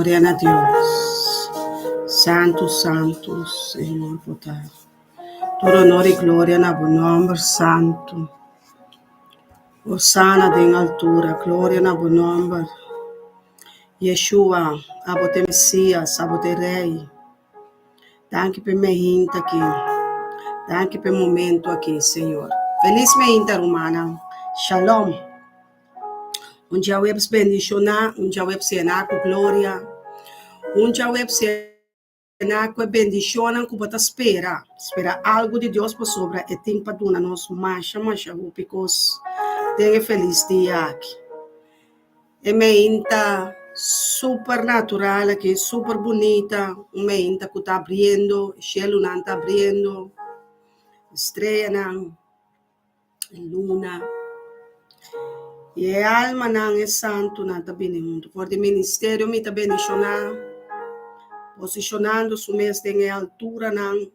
Glória a Deus. Santo, santo, Senhor, botar. Todo honor e glória na bom nome, santo. Osana em altura, glória na bom nome. Yeshua, abote Messias, abote Rei. Danke por me hinta aqui. Danke por momento aqui, Senhor. Feliz me hinta, romana. Shalom. Dia web bendicionar, dia web senar com glória. Dia web senar com bendicionar, com bota espera algo de Deus por sobre e tempo para dona nós marcha, because tenha feliz dia aqui. E me inta super natural aqui, super bonita, me inta que está abrindo, cielo não está abrindo, estrela não, luna. E a alma não é santo, não está bem junto. Por o ministério me está bendicionando, posicionando-se mesmo em altura, não,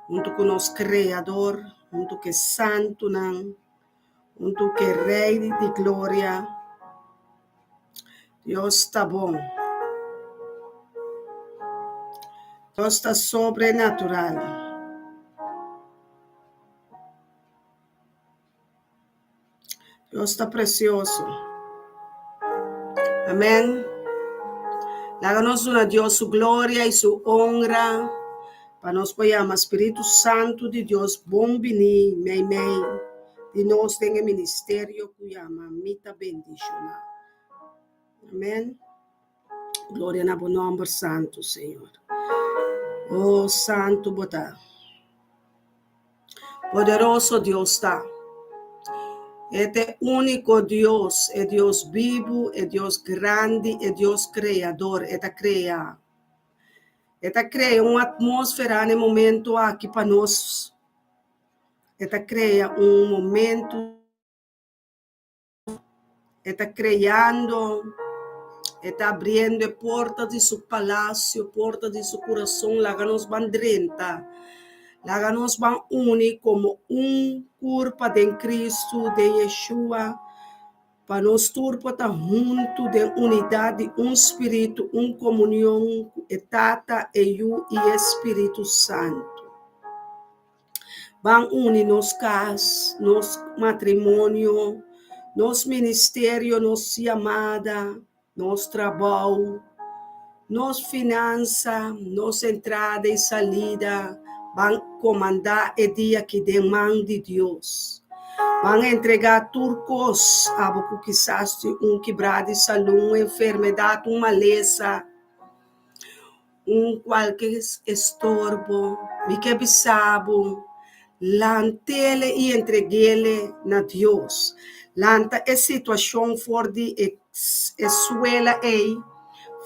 junto com o nosso Criador, junto com o Santo, não, junto com o Rei de Glória. Deus está bom. Deus está sobrenatural. Deus está precioso. Amém. Láganos a Deus su glória e su honra. Para nós apoiarmos o Espírito Santo de Deus, bom venir, mei, de nós tem o ministério que chama Mita Bendicionar. Amém. Glória na bom nome santo, Senhor. Oh, santo botar. Poderoso Deus está. Este único Deus, é Deus vivo, é Deus grande, é Deus criador, crea uma atmosfera no momento aqui para nós. Crea um momento, criando, abrindo portas de seu palácio, portas de seu coração, láganos bandrenta. Láganos van unir como corpo de Cristo, de Yeshua, para nós turpa estar junto de unidade, espírito, comunhão, Tata, eu e Espírito Santo. Van unir nos casas, nos matrimônio, nos ministério, nos chamada, nos trabalho, nos finança, nos entrada e salida, vão comandar o dia que demanda de Deus. Vão entregar turcos, abo que quizás quebrado de saúde, uma enfermidade, uma maleza, qualquer estorbo, me que bisabo, lantele e entreguele na Deus. Lanta a situação fora de escuela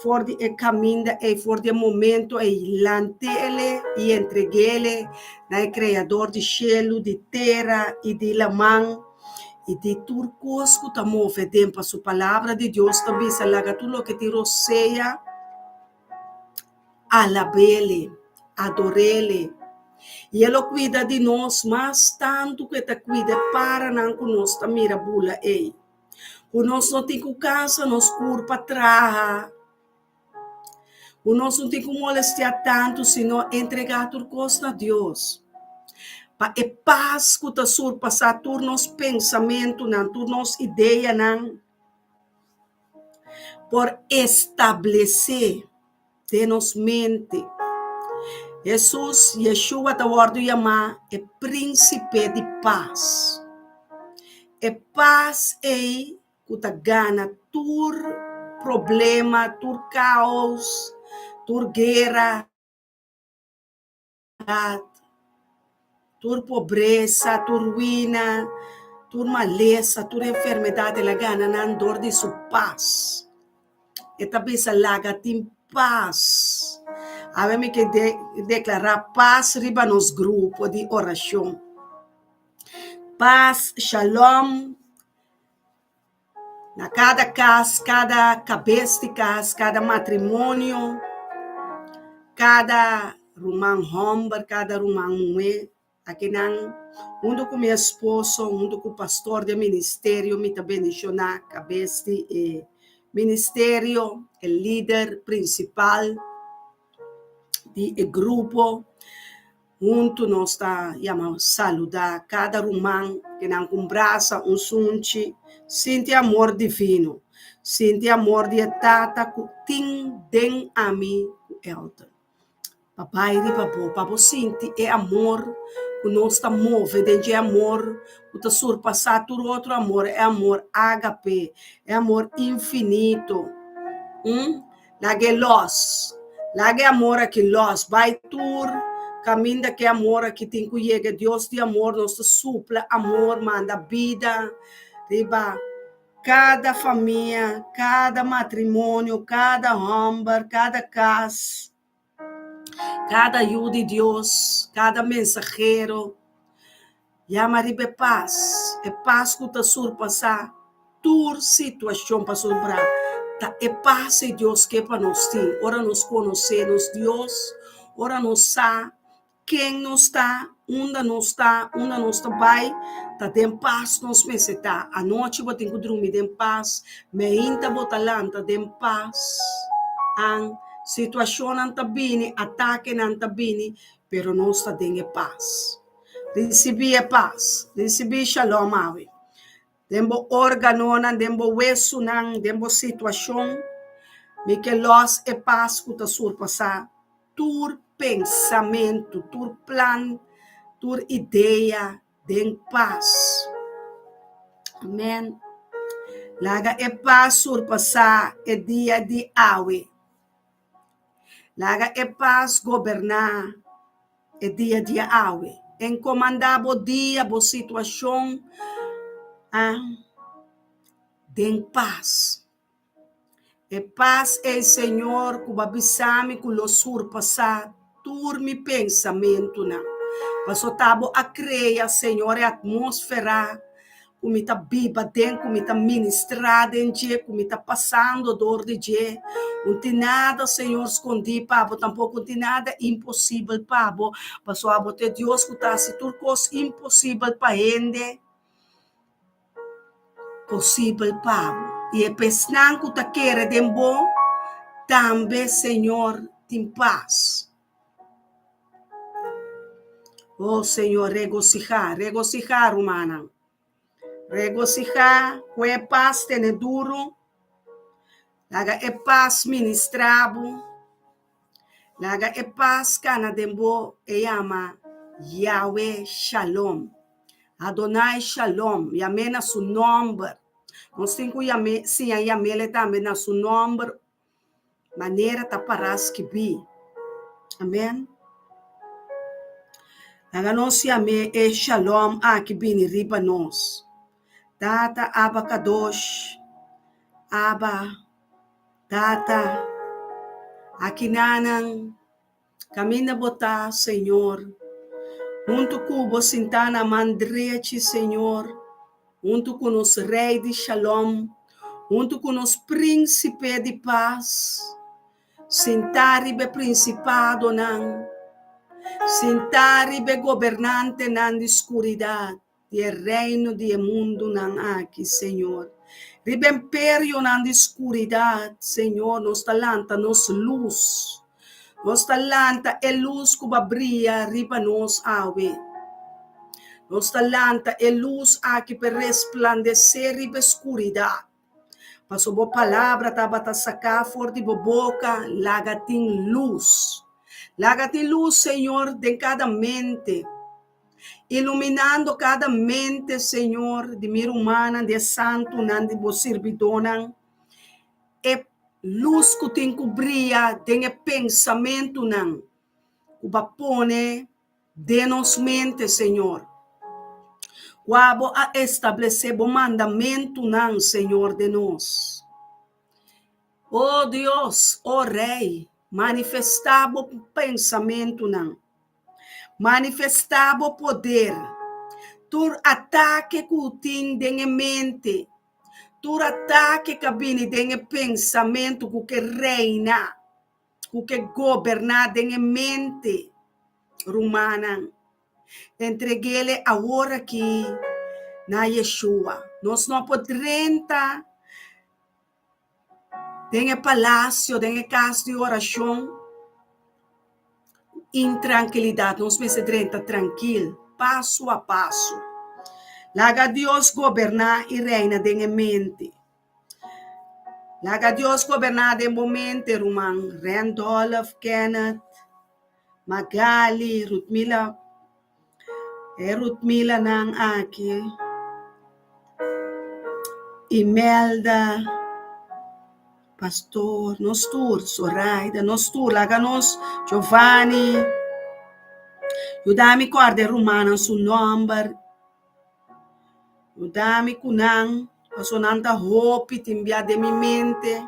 fora de caminho fora de momento lantele e entreguele na Criador de cielo, de terra e de la mão e de turcos que está movendo para sua palavra de Deus também se laga tudo que te roceia alabele, adorele. E Ele cuida de nós, mas tanto que Ele cuida para não conosco, mira bula ei. O nosso não tem que casa, nos curpa atrás. O nosso não tem que molestar tanto, senão entregar tudo a Deus. Para a paz que está surpassar todos os pensamentos, todas as ideias, por estabelecer de nos mente. Jesus, Yeshua, está orando chamar é príncipe de paz. É paz que está gana tur problema, tur caos, tur guerra, tur pobreza, tur ruína, tur maleza, tur enfermidade, la gana na dor de sua paz. E também se laga tem paz. Havemos que declarar paz riba nos grupos de oração. Paz, shalom, na cada casa, cada cabeça de casa, cada matrimônio, cada rumão homem, cada rumão mulher, aqui não, junto com meu esposo, junto com o pastor de ministério, me também bendicionar cabeça de ministério, el líder principal do grupo. Junto nós está saludar cada irmão que não combraça sunchi, sente amor divino, sente amor de tata tim den ami elta. Papai e papo sente é amor que nós está move, de amor que está surpassar todo outro amor, é amor HP, é amor infinito. Lage amor aqui los, vai tur, caminho que amor aqui tem que chegar, Deus de amor, nos supla amor, manda vida, riba, cada família, cada matrimônio, cada homem, cada casa, cada ajuda de Deus, cada mensageiro, chama riba paz, é paz que está surpassar toda situação para sobrar. É paz de Deus que é para nós ter. Ora nos conhecemos Deus, ora nos sabe quem nos está, onde nos está, vai, tá em paz nos necessita. A noite vou ter que dormir em paz, me inta botalanta em paz. A situação não está bem, ataque não está bem, pero nós está em paz. Recebi paz, recebi shalom awe. Dembo órgano, dembo hueso, dembo situação, me que los e paz que está surpassar, tur pensamento, tur plan, tur ideia, de paz. Amém. Laga e paz surpassar e dia de awe. Laga e paz governar e dia de awe. Encomandar o dia, a situação, de paz. E paz é Senhor, que babisame, que lo surpassar, turme pensamento, não. Passou tabo a criar, Senhor, a atmosfera, como está viva dentro, como está ministrada em dia, como está passando dor de dia. Não tem nada, Senhor, escondido, pabo, tampouco tem nada impossível, pabo. Passou a botar Deus que está se tudo coisa impossível para ele. Possível, pabo. E é pensando que está querendo bom, também, Senhor, tem paz. Oh, Senhor, regocijar, humana. Regocijar, que é paz, tem duro. Laga é paz ministrado. Laga é paz, canadembo, e ama Yahweh Shalom. Adonai Shalom, Yahweh na seu nome. Nós temos que sim, a Yahweh também na seu nome, maneira tá paras que bi. Amém? Laga nós Yahweh é Shalom, que bini riba nós. Tata Abba Kadosh, Abba, Tata, aqui nanang, caminha botar, Senhor, junto com o Sintana Mandrete, Senhor, junto com os reis de Shalom, junto com os príncipes de paz, sentaribe principado nan, sentaribe governante nan de escuridade, e reino de mundo nan aqui, Senhor. Ribe imperio nan de escuridade, Senhor, nos talanta, nos luz. Nos talanta é luz que brilha riba nos awe. Nos talanta é luz aqui para resplandecer riba escuridade. Passou boa palavra, tabata sacar for de boca, lagatim luz. Lagatim luz, Senhor, de cada mente. Iluminando cada mente, Senhor, de minha humana, de santo, de vos servidona. É luz que tem que brilhar, tem pensamento, não. Que põe de nos mente, Senhor. Quabo a estabelecer o mandamento, não, Senhor, de nós. Oh Deus, oh Rei, manifestava o pensamento, não. Manifestava o poder. Tur ataque que tem em mente. Tur ataque que vem em pensamento que reina. Que governa em mente. Romana. Entreguei-lhe agora aqui na Yeshua. Nós não podemos Tem palácio, tem casa de oração, intranquilidade, nós me sedrenta tranquilo, passo a passo. Laga Deus governar e reina em mente. Laga Deus governar em momento, Roman, Randolph, Kenneth, Magali, Rutmila nang aqui, Imelda, Pastor, nos tur, Soraida, nos tur, laga nos, Giovanni, Yudami corda romana su number, Yudami kunang, pasonanta hope, timbia de mi mente.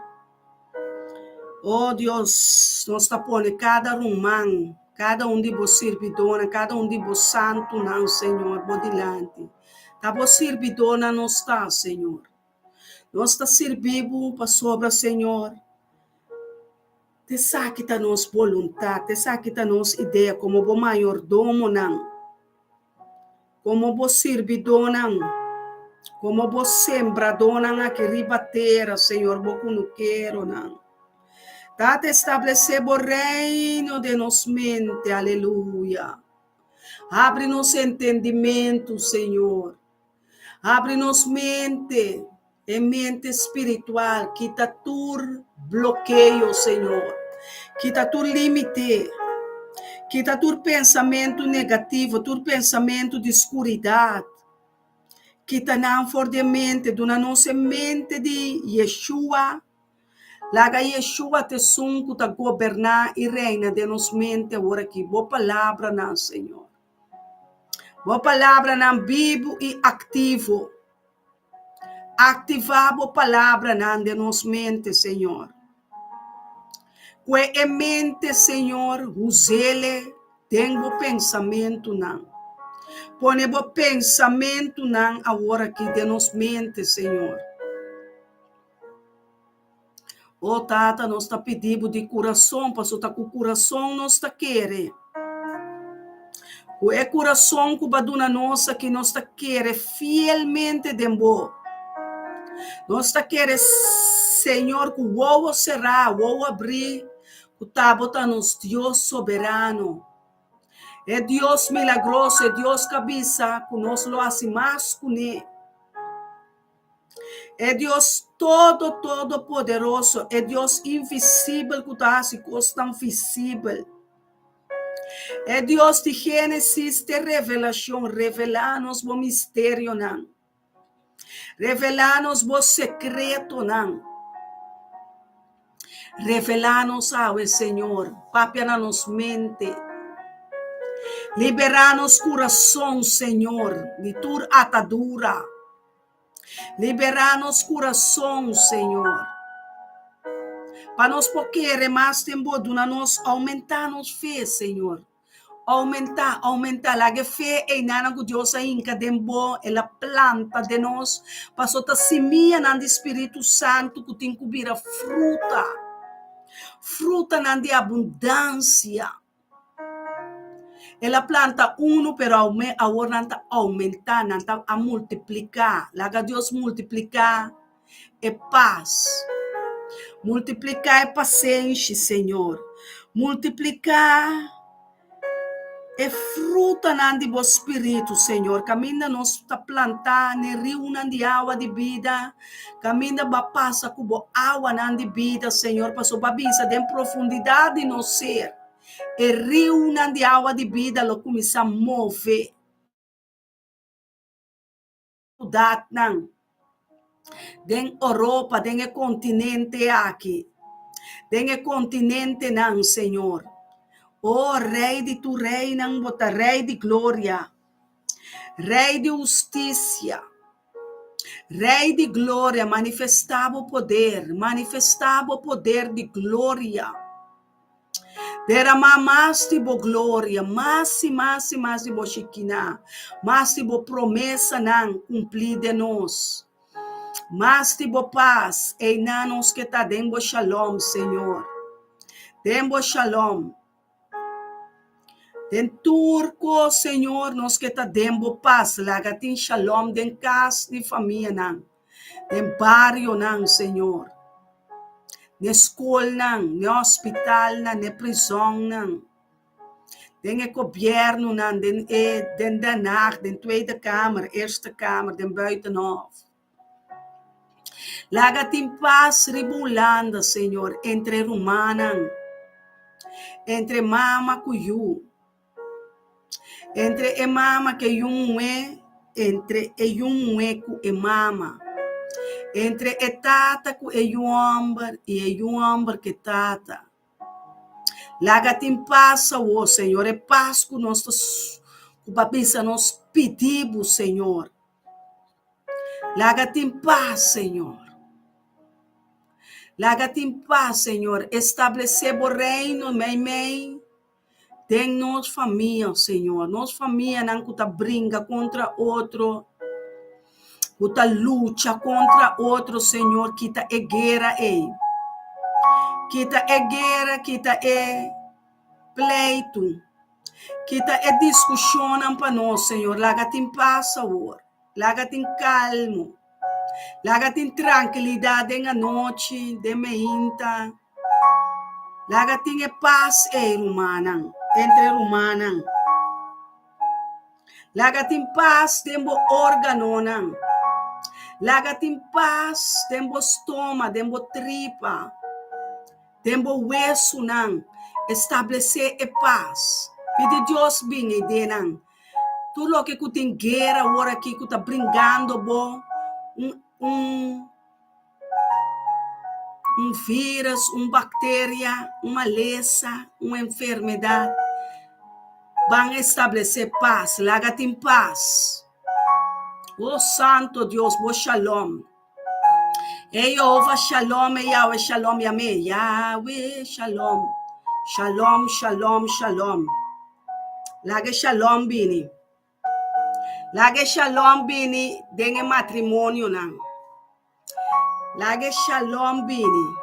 Oh Deus, nós está pondo cada romano, cada de vos servidona, cada de vos santo, não, Senhor, bodilante. Tá vos servidona não está, Senhor. Nós está servindo para sobra, Senhor. Te saquita nos vontade, te saquita nos ideia como o maiordomo, não. Como vos servidona, como vos sembradona, que ribatera, Senhor, vos não quero, não. Date estabelecer o reino de nos mente, aleluia. Abre-nos entendimento, Senhor. Abre-nos mente, em mente espiritual. Quita tu bloqueio, Senhor. Quita tu limite. Quita tu pensamento negativo, tu pensamento de escuridade. Quita não for de mente, do nossa mente de Yeshua. Laga Yeshua te sunco ta governar e reina de nos mente agora aqui. Boa palavra não, Senhor. Boa palavra não vivo e ativo. Ativar boa palavra não de nos mente, Senhor. Que em mente, Senhor, usele tem bo pensamento não. Põe bo pensamento não agora aqui de nos mente, Senhor. Oh, Tata, nós está pedindo de coração, para estar com o coração, nós está querendo. O coração que baduna nossa, que nós está querendo fielmente de bom. Nós está querendo, Senhor, que o ovo será, o ovo abrir, que está botando nos Deus soberano. É Deus milagroso, é Deus cabeça, que nós lo hacemos com ele. É Deus todo poderoso, é Deus invisível que está se costa visível. É Deus de Gênesis, de revelação, revelar-nos o mistério, não. Revelar-nos o secreto, não. Revelar-nos ao Senhor, papia na nos mente. Liberar-nos coração, Senhor, de tua atadura. Liberar-nos coração, Senhor. Para nós poder mais tempo, nós aumentar-nos fé, Senhor. Aumentar. La fé é nada que Deus ainda dembo, ela planta de nós, para sota semia no Espírito Santo que tem que vir a fruta na de abundância. Ela planta pero agora não aumentar, não a multiplicar. Laga Deus multiplicar é paz. Multiplicar é paciência, Senhor. Multiplicar é fruta do Espírito, Senhor. Caminha nós está plantar, ne rio de água de vida. Caminha ba passa com água de vida, Senhor. Passou babisa de profundidade no ser. E rio de água de vida lo começa a mover. Não. Den Europa, den continente aqui. Den continente não, Senhor. Oh, Rei de tu reina, Rei de glória, Rei de justiça, Rei de glória, manifestava o poder de glória. Derramar mais de boa glória, mais de boa Shekinah, mais de boa promessa não cumprir de nós. Mais de boa paz, e nanos que está dentro shalom, Senhor. Dentro shalom. Den turco, Senhor, nós que está dando paz, laga tem shalom, den casa de família, não. Den barrio, não, Senhor. na escola não, no hospital não, na prisão não. Den governo não, den Den Haag, den Tweede Kamer, Eerste Kamer, den Buitenhof. Lagat in paz ribulanda, Senhor, entre Romanan, entre mama cuyu, entre mama que yumwe, entre yumwe cu mama, entre tata cu yumber e yumber que tata. Lagat in paz, o Senhor, é paz com nossos, com babisa nos pedimos, Senhor. Lagat in paz, Senhor. Lagat in paz, Senhor. Estabelecer o reino, mei. Tem nos família, Senhor. Nos família não que brinca contra outro. Que luta contra outro, Senhor. Que é guerra, que é guerra, que é pleito. Que é discussão para nós, Senhor. Lagat in paz, Senhor. Lagat in calmo. Lagat in tranquilidade na noite de meinta. Lagat in paz humanan, entre humanan. Lagat in paz tembo organonan. Lagat in paz tembo estômago, tembo tripa. Tembo hueso nan. Estabelecer paz. Pede Deus bem e denan. Tu lo que tu tem guerra agora aqui tu tá brincando bo um vírus, bactéria, uma lesma, uma enfermidade. Vão estabelecer paz, lagat em paz. O Santo Deus, o Shalom. Jeová Shalom, Yahweh Shalom, Yahweh, Yahweh Shalom. Shalom, Shalom, Shalom. Laga Shalom bini. Laga Shalom bini dengan matrimônio não. Laga Shalom bini.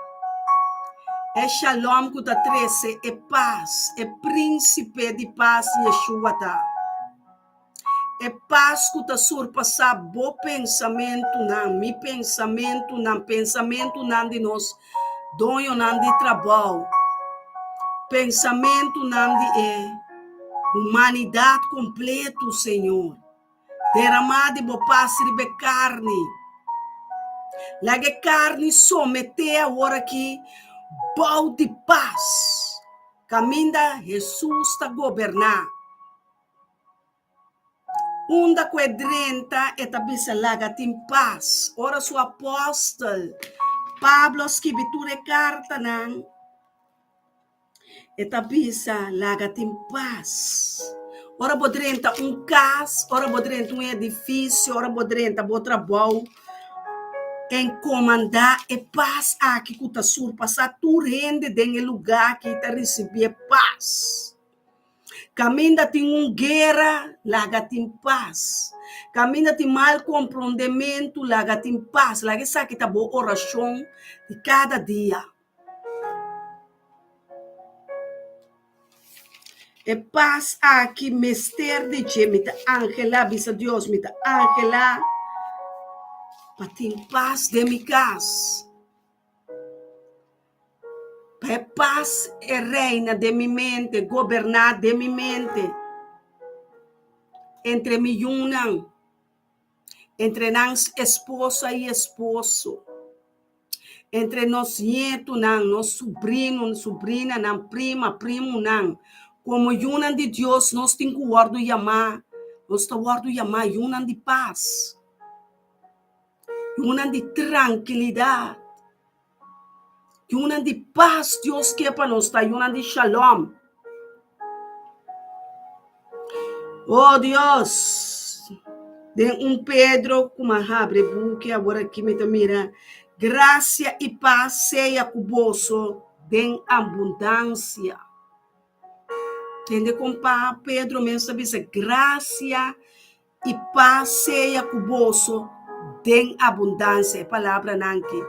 É Shalom que tá 13, é paz, é príncipe de paz Yeshua tá. É paz que tá surpassar bo pensamento não, mi pensamento não de nós, donho não de trabalho. Pensamento não de humanidade completo, Senhor. Derramado bo paz de carne. Laga carne someter agora aqui bom de paz. Caminda Jesus está governar. Unda quadrenta etabisa lagat em paz. Ora sua apóstolo Pablo escrevitura carta nan etabisa lagat em paz. Ora podrenta casa, ora podrenta edifício, ora podrenta trabalho. Encomandar paz aqui que está surpassar tu rende em lugar que está receber paz. Caminha tem guerra, laga tem paz. Caminha tem mal compreendimento, laga tem paz. Laga sabe que está boa oração de cada dia. Paz aqui, mestre de Jemita, Angela, bisa Deus, mita Angela. Para ter paz de minha casa. Para paz é reina de minha mente, governar de minha mente. Entre mi yunan, entre nós esposa e esposo. Entre nós nieto, nós sobrinho, sobrina, prima, primo, como yunan de Deus, nós temos que guardar chamar. Nós estamos guardando chamar yunan de paz. Yunan de tranquilidade. Yunan de paz, Deus quer para nós, yunan de shalom. Oh Deus, de Pedro, como abre buque, agora aqui me mira, graça e paz seja cuboso, de abundância. Entende como Pedro mesmo sabe dizer, graça e paz seja cuboso, de abundância. Palavra nanque.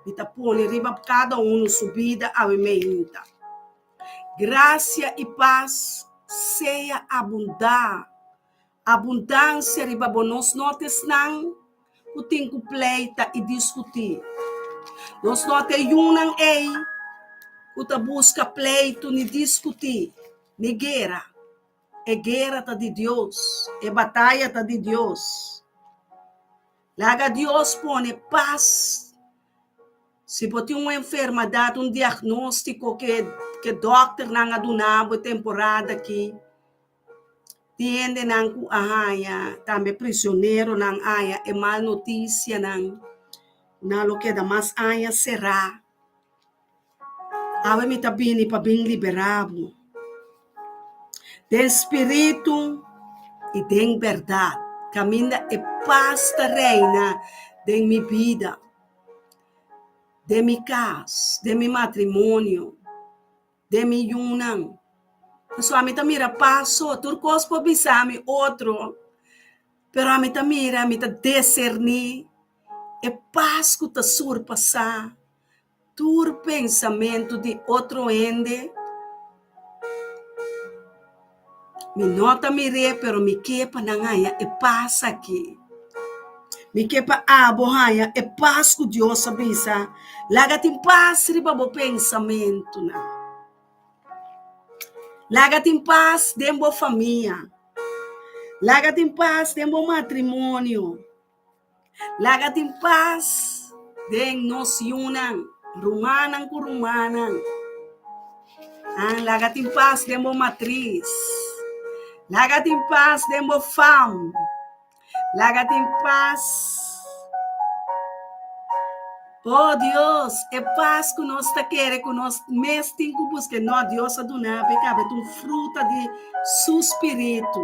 Ita põe riba cada subida a meinta. Graça e paz seja abundar. Abundância riba bonos notes não o tempo pleita e discutir. Nós não te unam ei, que busca pleito, ni discutir, ni guerra. É guerra tá de Deus, é batalha tá de Deus. Laga Deus põe paz. Se você tem uma enfermidade, um diagnóstico que doctor não adunava temporada aqui, tiende não aia, também prisioneiro não aia, é mal notícia não lo que da mais aia será. Ave me tá bem para bem liberado. Tem espírito e tem verdade. Caminha e paz da reina de minha vida, de minha casa, de meu matrimônio, de minha união. Pessoal, a mim mira passo, turcos por bisame outro, pero a mim mira, a mim discernir, e paz que tá surpassar, tur pensamento de outro ende, me nota mire, pero me quepa nangaia, e paz aqui. Me quepa abohaia, e paz que Deus avisa, laga tem paz riba bo pensamento, na. Laga tem paz dentro família. Laga tem paz dentro matrimônio. Laga tem paz dentro nos unam. Rumanan com rumanan. Laga tem paz dentro matriz. Laga tem paz dentro fam. Laga tem paz. Oh Deus, é paz que nós está querendo, que nós mesmo temos que buscar. Não, Deus aduna, porque é um fruto de seu espírito.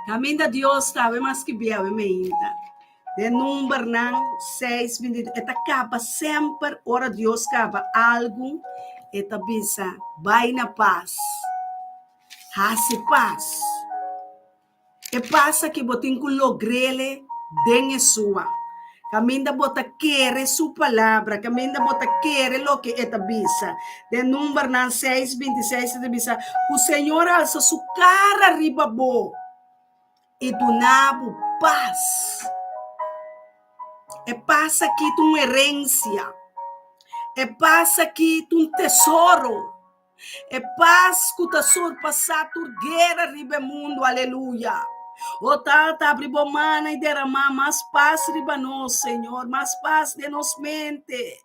Caminho de Deus está, mas que bem, ainda. De número 6, 22, eta capa sempre, ora Deus capa algo, eta bisa, vai na paz. Hace paz. E passa que botin com logrele, dengue sua. Caminda bota querer sua palavra, caminda bota querer lo que eta bisa. De número 6, 26, eta bisa, o Senhor alça sua cara ribabo e do nabo paz. E passa aqui uma herência. E passa aqui um tesouro. E paz que o tesouro passar por guerra riba mundo, aleluia. O tata abre bomana e derramar mais paz riba nós, Senhor, mais paz de nos mente.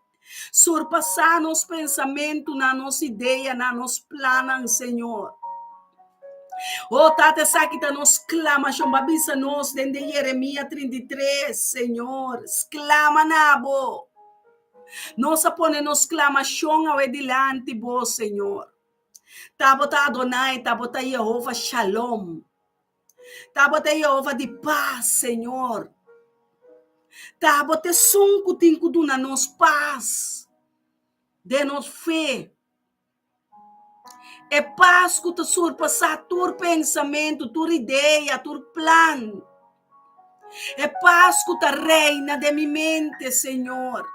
Surpassar nos pensamentos, na nossa ideia, na nos planos, Senhor. O tata sakita nos clama, chombabisa nos, dende Jeremias 33, Senhor, exclama nabo. Nos pone nos clamação ao edilante, bo, Senhor. Tabota Adonai, tabota Jeová Shalom. Tabota Jeová de paz, Senhor. Tabota sunco tinco duna nos paz. De nos fé. É paz que te surpassa tu pensamento, tua ideia, teu plano. É paz que te reina de minha mente, Senhor.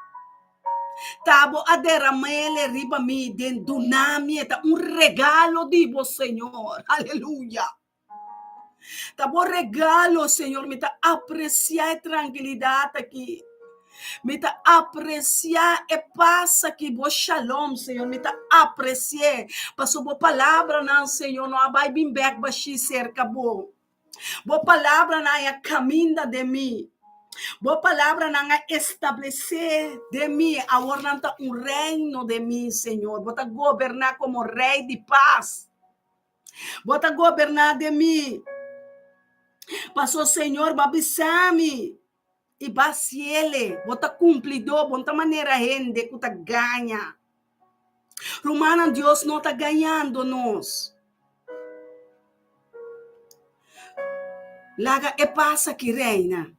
Tabo a derramele riba mi den dunami eta regalo dibo, Senhor. Aleluia. Tabo regalo, Senhor, me ta apreciar a tranquilidade aqui. Me ta apreciar e passa aqui, bo shalom, Senhor, me ta apreciar. Passou bo palavra não, Senhor, não abai bimbek baixi cerca bo. Bo palavra não é caminho de mim. Boa palavra não é estabelecer de mim, agora reino de mim, Senhor. Bota governar como rei de paz. Bota governar de mim. Passou, Senhor, babisame. E baciele. Bota cumplidor, bota maneira rende que tá ganha. Romana, Deus não está ganhando nós. Laga e passa que reina.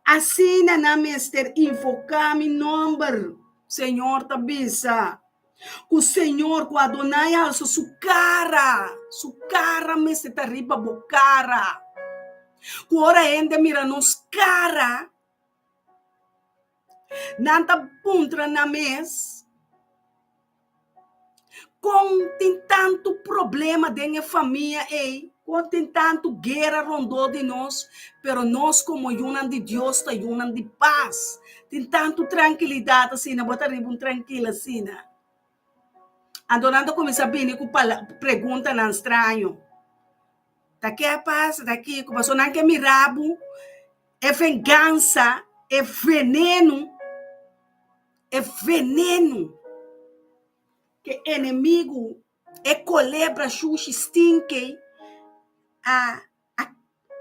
Assim na mester invocar meu nome, Senhor tabisa. O Senhor com Adonai alça sua cara mester riba bocara. Com hora ainda mira nos cara. Nanta puntra na mes. Com tem tanto problema dentro da família, ei. Tem tanto guerra rondou de nós, pero nós como unam de Deus, está unam de paz. Tem tanto tranquilidade assim, não bota ribum tranquila assim. Andonando começa a vir com pergunta não estranho. Daqui a paz, daqui, como se não quer me rabo, é vingança, é veneno, que inimigo é colebra, xuxa, stinke, a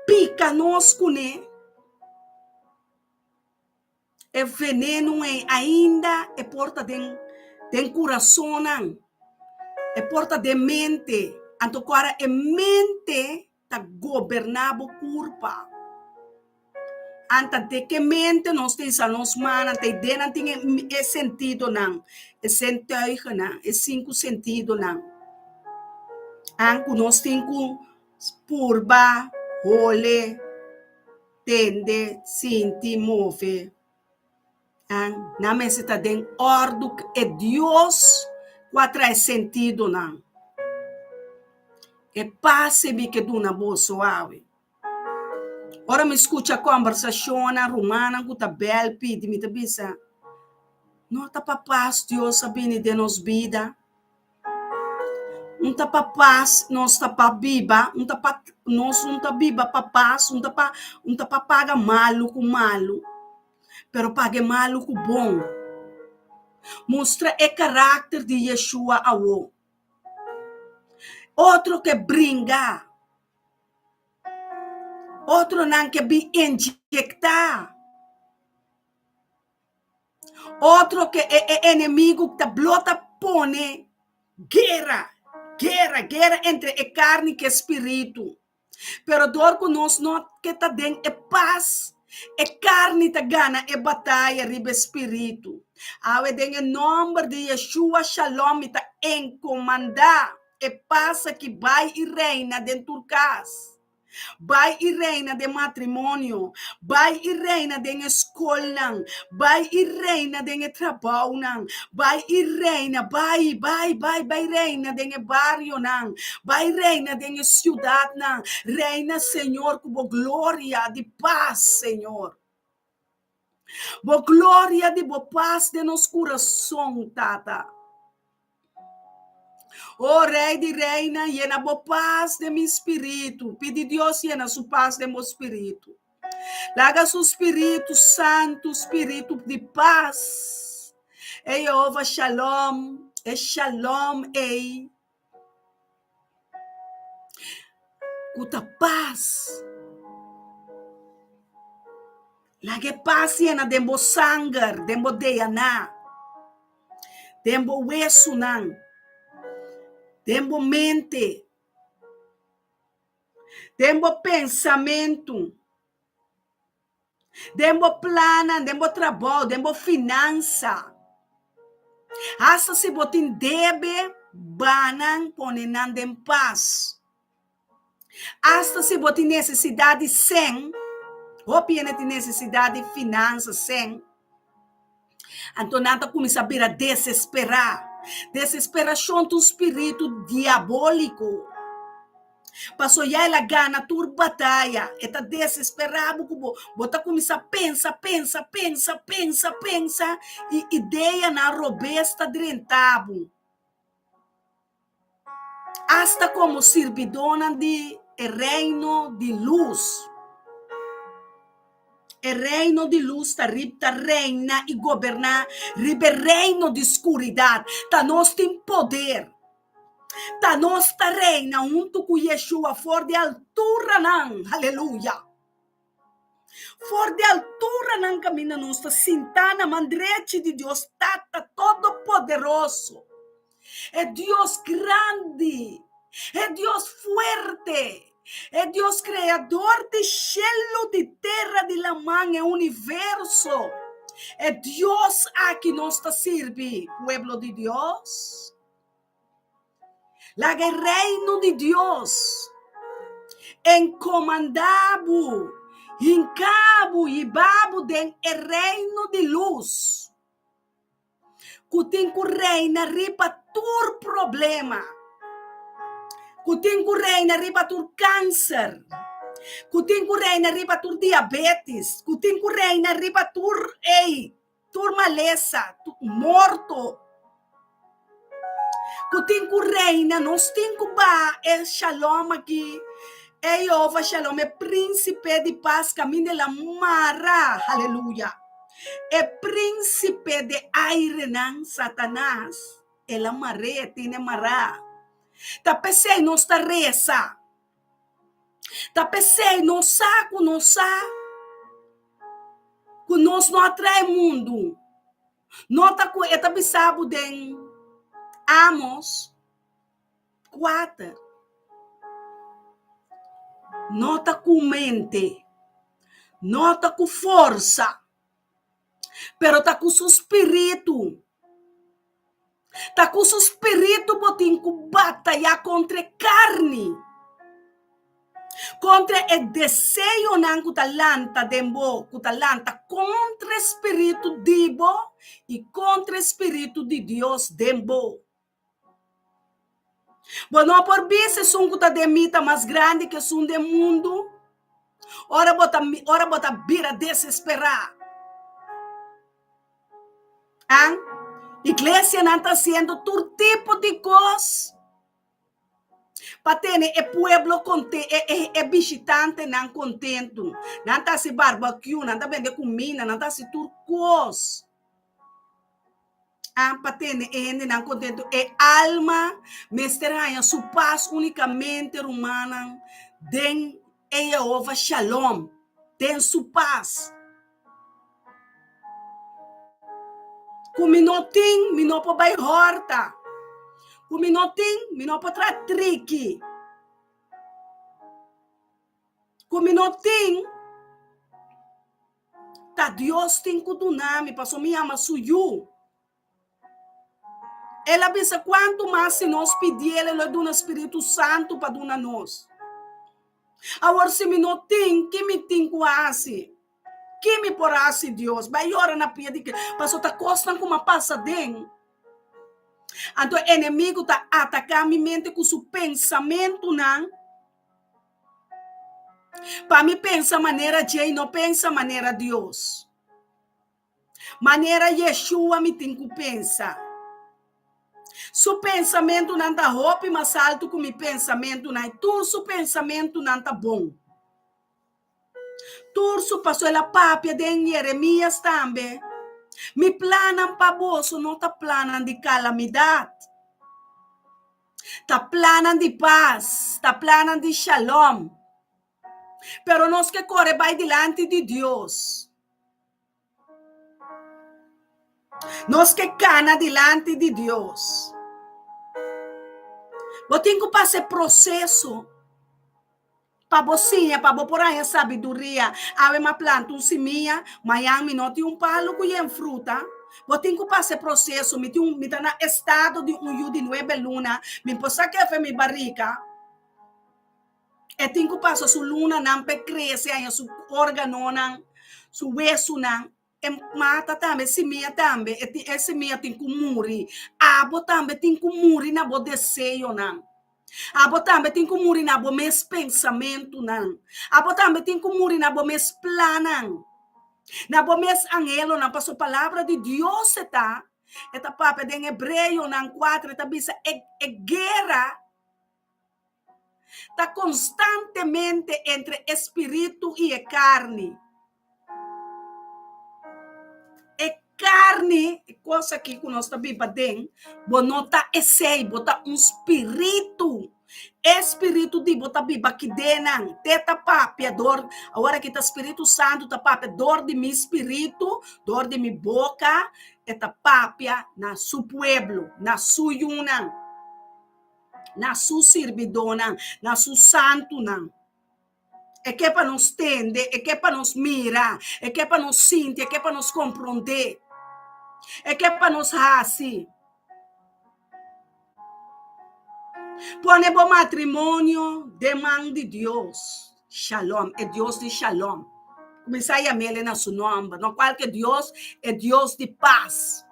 pica nós com né? É veneno, ainda é porta de coração, é porta de mente. Então, agora é mente tá governando curpa. Anta de que mente nós temos a nos mana, te dena tem é sentido não, é sentido não, é 5 sentidos não. Anco nós temos purba, role, tende, sinti, move. Na mesa está den ordem é Deus quatro sentido não. É passe-me que do na boa suave. Ora me escuta a conversação romana com a bel pedi me tabisa. Não tá para paz Deus sabine de nos vida. Não tá para paz, nós tá para biba, nós não tá biba para paz, não tá para pagar malo com malo. Pero pague malo com bom. Mostra o caráter de Yeshua ao. Outro que brinca. Outro não que be injectar. Outro que é inimigo que blota pone guerra entre a carne e o espírito. Pero dor que nós não que tá dentro é paz. É carne tá gana é batalha riba espírito. Awe em nome de Yeshua Shalom tá encomandar é paz que vai e reina dentro do casa. Vai e reina de matrimônio, vai e reina de escola, vai e reina de trabalho, vai e reina, vai reina de barrio, vai reina de cidade, reina Senhor com glória de paz, Senhor. Bo glória de bo paz de nos coração, tata. Oh, rei de reina, llena bo paz de mi espírito. Pede Deus, llena su paz de meu espírito. Laga su espírito santo, espírito de paz. Ei, Jeová, shalom. É shalom, ei. Cuta paz. Laga paz, llena de bo sangue, de bo DNA. De bo hueso, não. Tempo mente, tempo pensamento, tempo plana, tempo trabalho, tempo finança. Hasta se botin debe, banan ponenan em paz. Hasta se botin necessidade sem, ou piene necessidade de finança sem. Então nada começa a vir a desesperar. Desesperação do espírito diabólico. Passou já ela gana tur batalha. Está desesperado. Bota começa a pensar. E ideia na robesta drentabo. Hasta como servidona de reino de luz. O reino de luz está reina e governar, reino de escuridão, tá nós tem poder, tá nós tá reina junto com Yeshua, for de altura não, aleluia, for de altura não caminha nós, tá sentana mandrete de Deus, tá todo poderoso, é Deus grande, é Deus forte. É Deus criador de cielo, de terra, de la mão, é universo. É Deus a que nós está servindo, pueblo de Deus. La reino de Deus, encomandado, hincabo e babo den reino de luz. Que tem que reina ripa tur problema. Kuting ku reina riba tur câncer. Kuting ku reina riba tur diabetes. Kuting ku reina riba tur tur maleza, tur morto. Kuting ku reina, nós tem ku ba é shalom aqui. É Jeová Shalom, é príncipe de paz, caminho de la mara, aleluia. É príncipe de aire, não, Satanás. Ela maré, tem mará. Tá pensei, nós tá reza. Tá pensei, nós saco, nós sa. Que nós não atrai mundo. Nota que é bisabo de Amos 4. Nota com mente. Nota com força. Pero tá com seu espírito. Tá com seu espírito botin com batalha contra carne. Contra o desejo nan kutalanta dembo, kutalanta contra espírito dibo e contra espírito de Deus dembo. Bueno, por vezes são kuta demita mais grande que são do mundo. Ora bota vira desesperar. Igreja não está sendo todo tipo de coisa. Patene é pueblo é visitante não contento. Não está se barbecue, não está vendo comida, não está se turcos. Patene é não contento. É alma, mestranha, sua paz unicamente humana. Den é Jeová Shalom. Den sua paz. Como não tem, me não pode horta. Como não tem, me não pode trazer trique. Como não tem, tá Deus tem que donar, me passou me ama suyu. Ela pensa quanto mais se nós pedir, ela dá o Espírito Santo para donar nós. Agora se me não tem, que me tem quase? Que me porasse Deus? Vai orar na pia de que passou tá costando como uma passadinha. Então o inimigo tá atacando minha mente com seu pensamento, não? Para mim pensa maneira de não pensa maneira Deus. Maneira Yeshua me tem que pensar. Seu pensamento não está roupa mais alto que o meu pensamento não. Todo seu pensamento não está bom. Todo passou ela papia de Jeremias também. Me planam para bolso, não está planam de calamidade. Está planam de paz, está planam de shalom. Pero nós que corre vai diante de Deus. Nós que cana diante de Deus. Eu tenho que passar processo. Para você, para você por aí sabedoria. Ave uma planta, seminha, amanhã me não tem palo que é fruta. Eu tenho que passar processo. Me está no estado de um de 9 luna. Me possa que é minha barriga. Eu tenho que passar sua luna, não para crescer, seu órgão, seu hueso, não. Mata também, seminha também. Essa seminha tem que morrer. Abo também tem que morrer na boa desejo, não. Abo também tem que morrer na boa mes pensamento, não. Abo também tem que morrer na boa mes plano. Na boa mes angelo, não. Para a palavra de Deus, está. Esta papa em hebreu, não 4, está bisa, é guerra. Está constantemente entre espírito e carne. Carne, coisa que nós estamos vivendo, bonota esse, bota espírito de bota viva aqui dentro, teta papia, dor, agora que está Espírito Santo, tá papia, dor de meu espírito, dor de minha boca, eta papia na su pueblo, na su yunan, na su servidona, na su santo nan. É que é para nos entender, é que é para nos mirar, é que é para nos sentir, é que é para nos compreender. É que é para nos assim. Põe bom matrimônio, demanda de Deus. Shalom, é Deus de shalom. Começar a chamar ele na seu nome. Não qualquer Deus, é Deus de paz.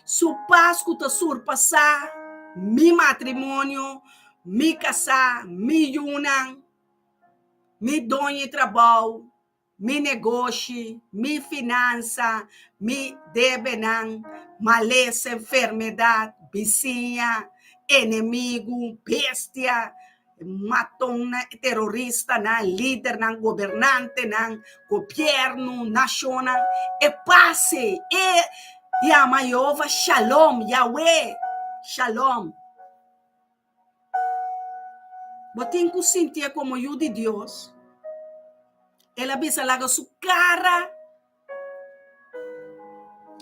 Sua paz que está surpassar, meu matrimônio, mi casa, mi yunang, mi donho trabalho, mi negócio, mi finança, mi debenang, maleza, enfermidade, vizinha, inimigo, bestia, matong na terrorista na líder ng governante ng gobyerno nacional e passe e yama Jehová shalom Yahweh shalom. Botin ku sentia como eu de Deus. Ela bisa laga su cara.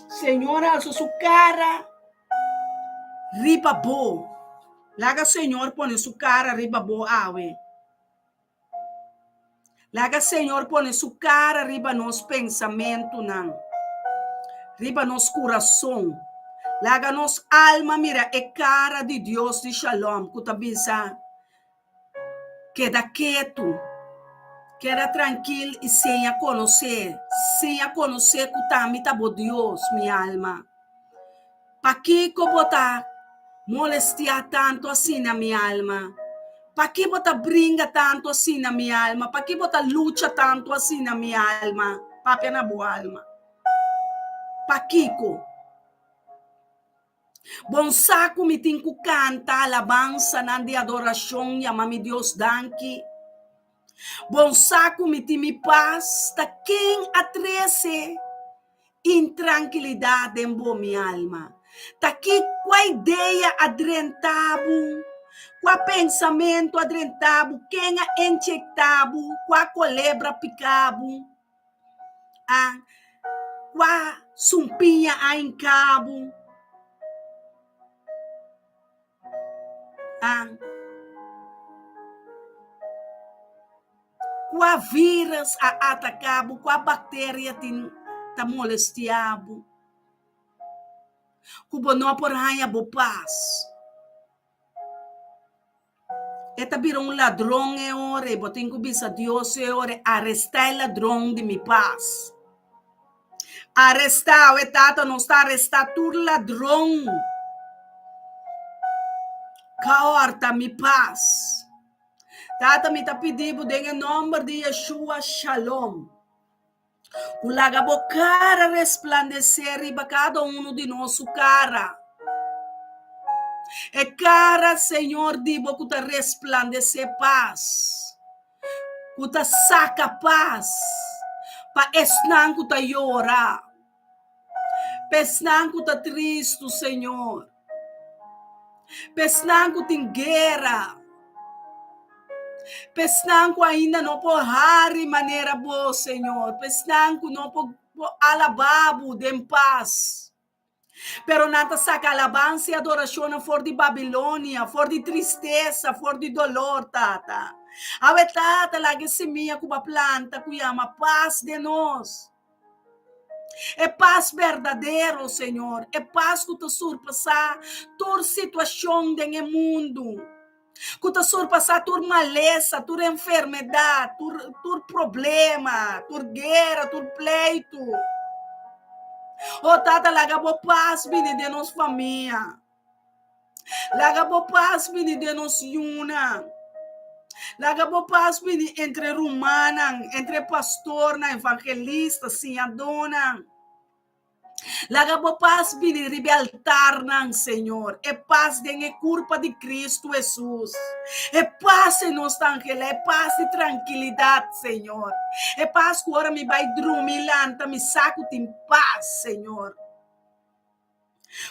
Senhora, su cara riba bo. Laga Senhor pone su cara riba bo awe. Laga Senhor pone su cara riba nos pensamento nan. Riba nos coração. Laga nos alma mira e cara de Deus de shalom. Kuta bisa. Queda quieto. Queda tranquilo e sem a conhecer que também tá bom Deus, minha alma. Para que botar molestar tanto assim na minha alma? Para que botar brinca tanto assim na minha alma? Para que botar luta tanto assim na minha alma? Papi na boa alma. Para que bom saco me tem que cantar alabança na de adoração e amar Deus danke. Bom saco me tem paz, tá quem atrece intranquilidade em boa minha alma. Tá aqui com a ideia adrentabo, com o pensamento adrentabo, quem a enxectabo, com a colebra picabo, com a sumpinha a encabo, com a vírus a atacabo, com a bactéria tá molestiabo. Kubo no por hanya bo paz. Eta biro ladrão e ore, botin ku bisa Dios e ore, arrestar el ladrão de mi paz. Arrestar, e tata não está arrestar tu ladrão. Caorta mi paz. Tata me tá pedindo em nome de Yeshua Shalom. Kulaga bo cara resplandecer riba cada de nosso cara. E cara, Senhor, dibo que ta resplandecer paz. Que ta saca paz. Pa esnan que ta llora. Pesnan que ta triste, Senhor. Pesnan que tem guerra. Pesnan que ainda não por hari maneira boa, Senhor. Pesnan que não por alababo de paz. Pero nada saca alabança e adoração for de Babilônia, for de tristeza, for de dolor, tata. Ave tata, lagi semilla com a planta, que ama paz de nós. É paz verdadeiro, Senhor. É paz que te surpassa toda situação do mundo. Que te surpassa toda maleza, toda enfermidade, todo problema, toda guerra, todo pleito. Oh, tata, laga bo paz bini de nos família. Laga bo paz bini de nos yuna. Laga bo paz bini entre romana, entre pastor, na evangelista, sim, a dona. Laga bo paz bini ribaltar nang Senhor. É paz de culpa de Cristo Jesus. É paz em nossa angela, é paz e tranquilidade, Senhor. É paz que agora me vai dormir lanta, me saco em paz, Senhor.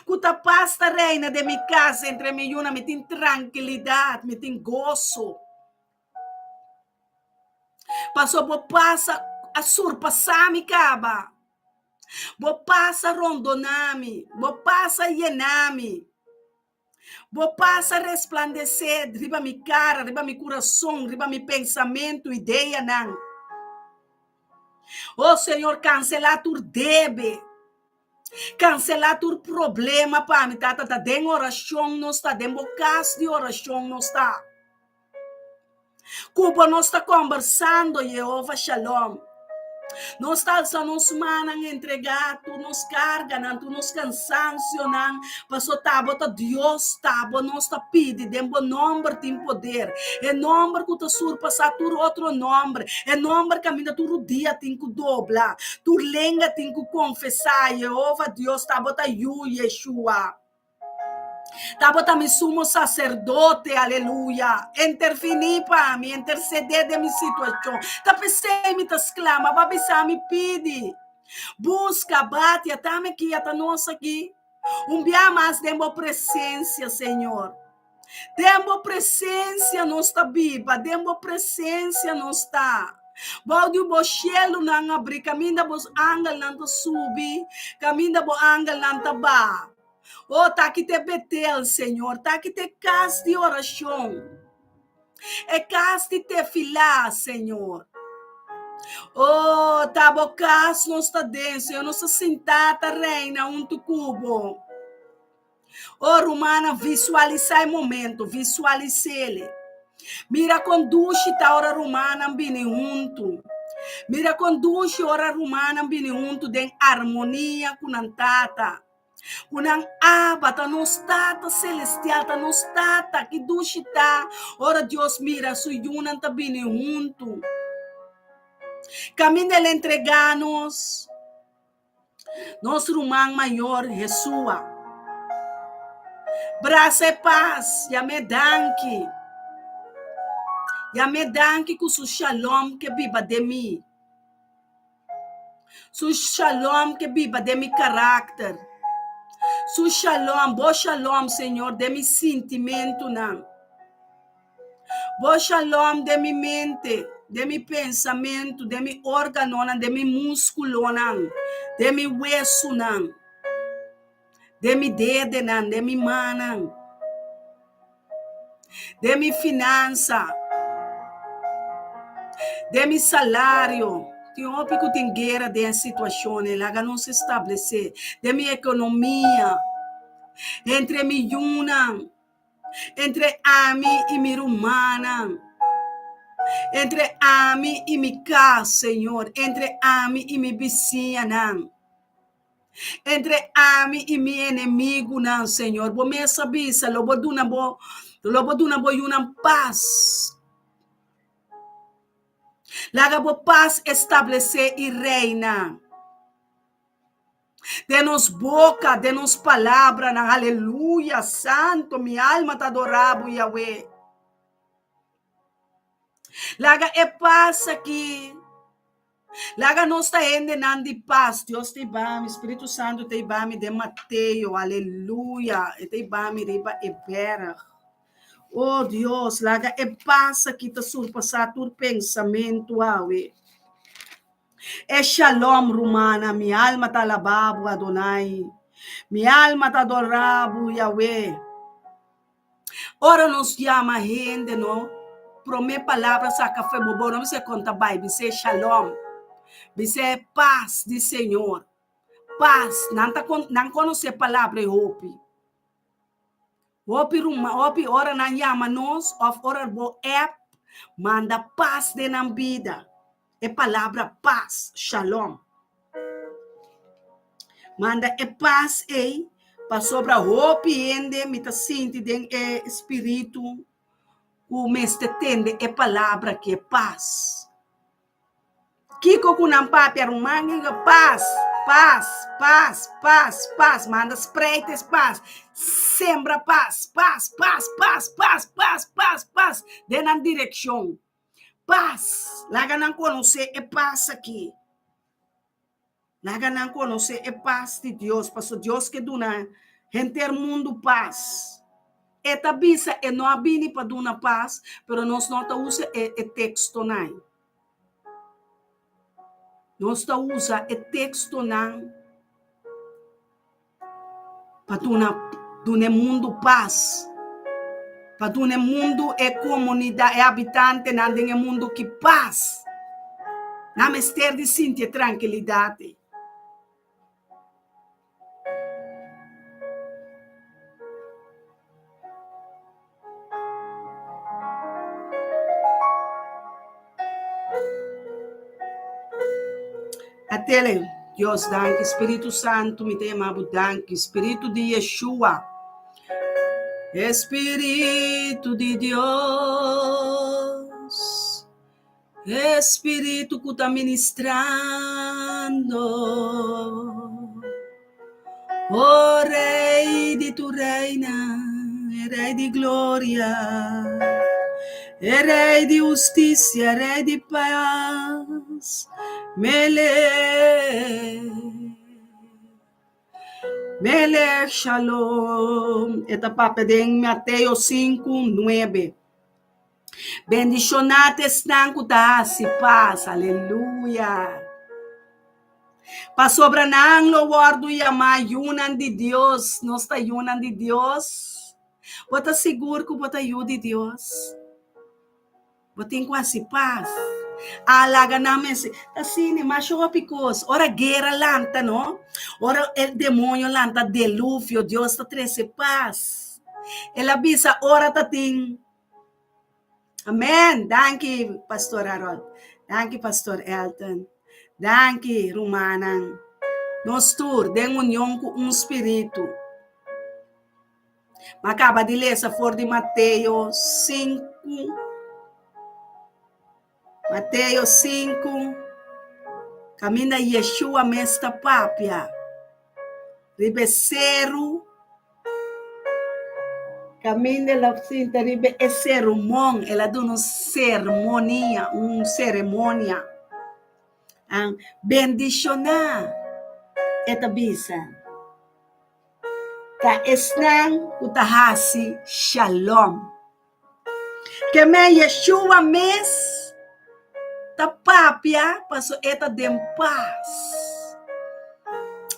Que a paz da reina de minha casa, entre mim e una, me tem tranquilidade, me tem gozo. Passou por paz a surpassar me caba. Bo passa rondonami, bo passa llenami, bo passa resplandecer, riba mi cara, riba mi coração, riba mi pensamento, ideia não. Oh Senhor, cancelar tu debe, cancelar tu problema para mim, tá dentro oração não está, dentro casa de oração não está. Cuba não está conversando, Jeová Shalom. Nós talsa nos manang entregar, tu nos carga, nan, tu nos cansancio, nan, passo tabo ta Deus tabo, nós ta pide, dembo nombre tem poder, é nombre que tu surpassa tu outro nombre, é nombre que ainda tu dia tem que doblar, tu lenga tem que confessar, Jeová Deus tabo ta Yeshua. Tabota mi sumo sacerdote, aleluia. Interveni para mim, interceder de minha situação. Tapesei me exclama, babisa me pede. Busca, bate, até me que até nós aqui. Dia mais demo presença, Senhor. Demo presença não está viva, demo presença não está. Baldi bo cielo nang abri, caminda bo angal nang subi, caminda bo angal nang taba. Oh, tá aqui te Betel, Senhor, tá aqui te casa de oração. É casa de te filar, Senhor. Oh, tá bocas não está dentro, Senhor, não está sentada, reina, tu cubo. Oh, Romana, visualizar o momento, visualize ele. Mira conduce ta hora Romana, bini junto. Mira conduce hora Romana, bini junto, den harmonia com antata. Unang abata nos tata celestial ta nos tata que dushita ora Deus mira su yunan tabini junto caminho ele entregar-nos nosso irmão maior Jesua braça e paz ya me danke com su shalom que biba de mim su shalom que biba de mi caráter. Su shalom, bo shalom, Senhor, de mi sentimento, não. Bo shalom de mi mente, de mi pensamento, de mi órgano, de mi músculo, não. De mi hueso, não. De mi dedo, não. De mi mano, de mi finança, de mi salário. Tem hora que tem guerra de situações, lá não se estabelecer. De mi economia, entre mi yuna, entre ami e mi rumana, entre ami e mi casa, Senhor, entre ami e mi vizinha, entre ami e mi inimigo, Senhor, bo me sabisa, lobo duna bo yuna paz. Laga bo paz estabelecer e reina. Denos boca, denos palavra, aleluia, santo, minha alma tá adorando, Yahweh. Laga é paz aqui. Laga nós está indo de paz. Deus te bame, Espírito Santo te bame de Mateus, aleluia. Te bame riba e vera. Oh Deus, laga é paz aqui, tá surpassar tu pensamento, Yahweh. É shalom, Romana, minha alma tá alabado, Adonai. Minha alma tá adorado, Yahweh. Ora nos chama gente, não? Promê palavras a café bobo, não se conta bai, você shalom. Você paz de Senhor. Paz, não conhece a palavra hope. Hope, ora não chama nós, ora bo app, manda paz de na vida. É palavra paz, shalom. Manda é paz aí, para sobre a hope ende, me tá sentindo é espírito, o mestre tende é palavra que é paz. Kiko kunang papi arumangin paz, paz, paz, paz, paz, manda espreites paz, sembra paz, paz, paz, paz, paz, paz, paz, paz, de na direção, paz, laga não conhecer é paz aqui. Laga não conhecer é paz de Deus, pastor Deus que duna gente mundo paz. Eta bisa é não abini para duna paz, pero nós não usa é texto não. Nós usa o texto não para do mundo paz, para do mundo é comunidade, é habitante não do mundo que paz, não me ester de sentir tranquilidade. Atele, Deus, danke, Espírito Santo, me tem amado, danke, Espírito de Yeshua, Espírito de Deus, Espírito que está ministrando, oh Rei de tu reina, Rei de glória, Rei de justiça, Rei de paz, Melech Shalom. Esta palavra em Mateus 5:9. Bendicionate estão com se paz, aleluia. Para sobrenar lo guardo e amar yunan de Deus, nós está yunan de Deus. Bota seguro que bota yu de Deus. Bota em quase paz. Alaga na mesa, assim, mas eu picos, ora guerra lanta, não? Ora el demônio lanta, delúvio, Deus está treze paz. Ela bisa, ora tá tem. Amém. Danke, Pastor Harold. Danke, Pastor Elton. Danke, Romana. Nós tour, den união com um espírito. Acaba de ler essa for de Mateus 5. Mateus 5, caminha Yeshua mesta papia, ribeceru, caminha la cinta ribe sermão, ela dá uma cerimônia, bendicionar, eta bisa, ka esnang utahasi shalom, que me Yeshua mes ta papia, passo eta den paz,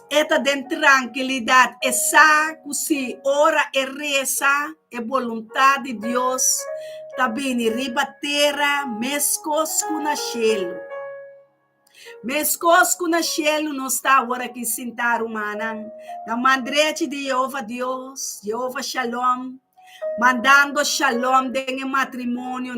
eta den tranquilidade, essa cusi ora e reza e vontade de Deus, ta bini riba terra, mescos kuna cielo. Mescos kuna cielo não está agora que sentar humana, na mandrete de Jeová Deus, Jeová Shalom, mandando shalom de matrimônio,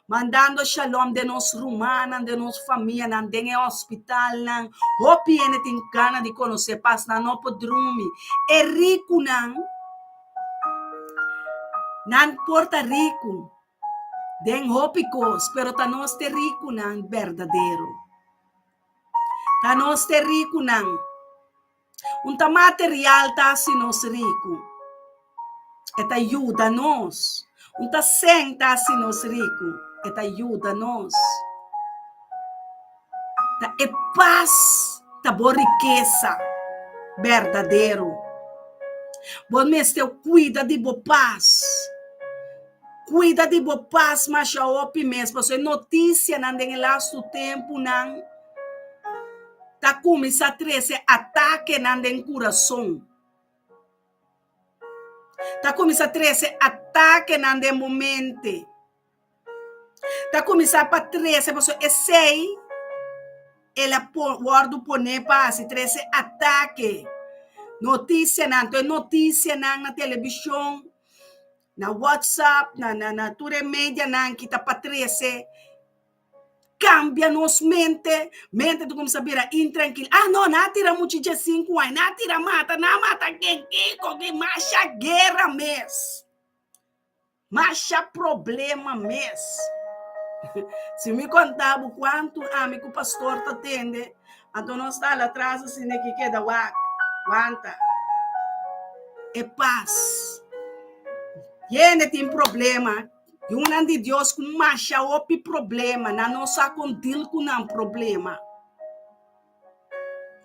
mandando shalom de nos rumanas, de nos família, de hospital, o piene tem cana de conhecer, paz, não pode dormir. É rico, não porta rico, den hopicos, pero tá nós te rico, verdadeiro. Tá nós te rico, tá material tá se nós rico. Eta ajuda-nos. Tá senta assim nos rico. Eta ajuda-nos. Tá é paz. Tá boa riqueza. Verdadeiro. Bom mestre, cuida de boa paz. Cuida de boa paz, mas já opi mesmo. Porque notícia não tem lasto tempo, não. Tá começando a trazer ataque não tem coração. Tá começando a trazer ataque nande momento. Tá começando a trazer, porque esse ela guarda pone passe, trazer ataque. Notícia na televisão, na WhatsApp, na toda mídia que tá para trazer. Cambia nos mente tu começa a virar intranquilo. Não tira muito de 5 anos, não tira mata quem que marcha guerra mesmo. Marcha problema mesmo. Se me contava quanto amigo pastor tá tendo, então nós está lá atrás assim que queda aguanta. É paz. E ele tem problema. Yunan de Deus com marcha opi problema, na nossa contil com um problema.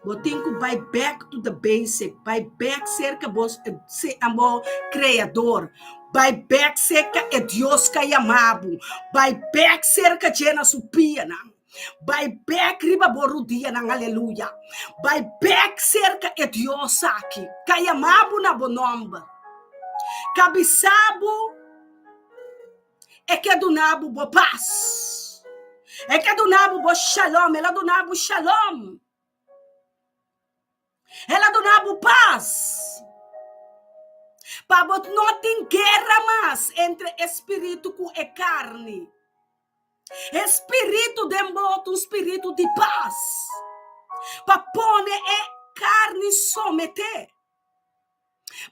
Botem que vai back to the basic, vai back cerca vos se amo criador, vai back cerca é Deus que amado, vai back cerca jena supiana, vai back riba borudia na aleluia, vai back cerca é Deus aqui, que amado na bonomba, cabeçabo é que do nabo bo paz. É que do nabo bo shalom. Ela do nabo shalom. Ela do nabo paz. Para não tem guerra mais entre espírito e carne. Espírito de moto, espírito de paz. para pone carne someter.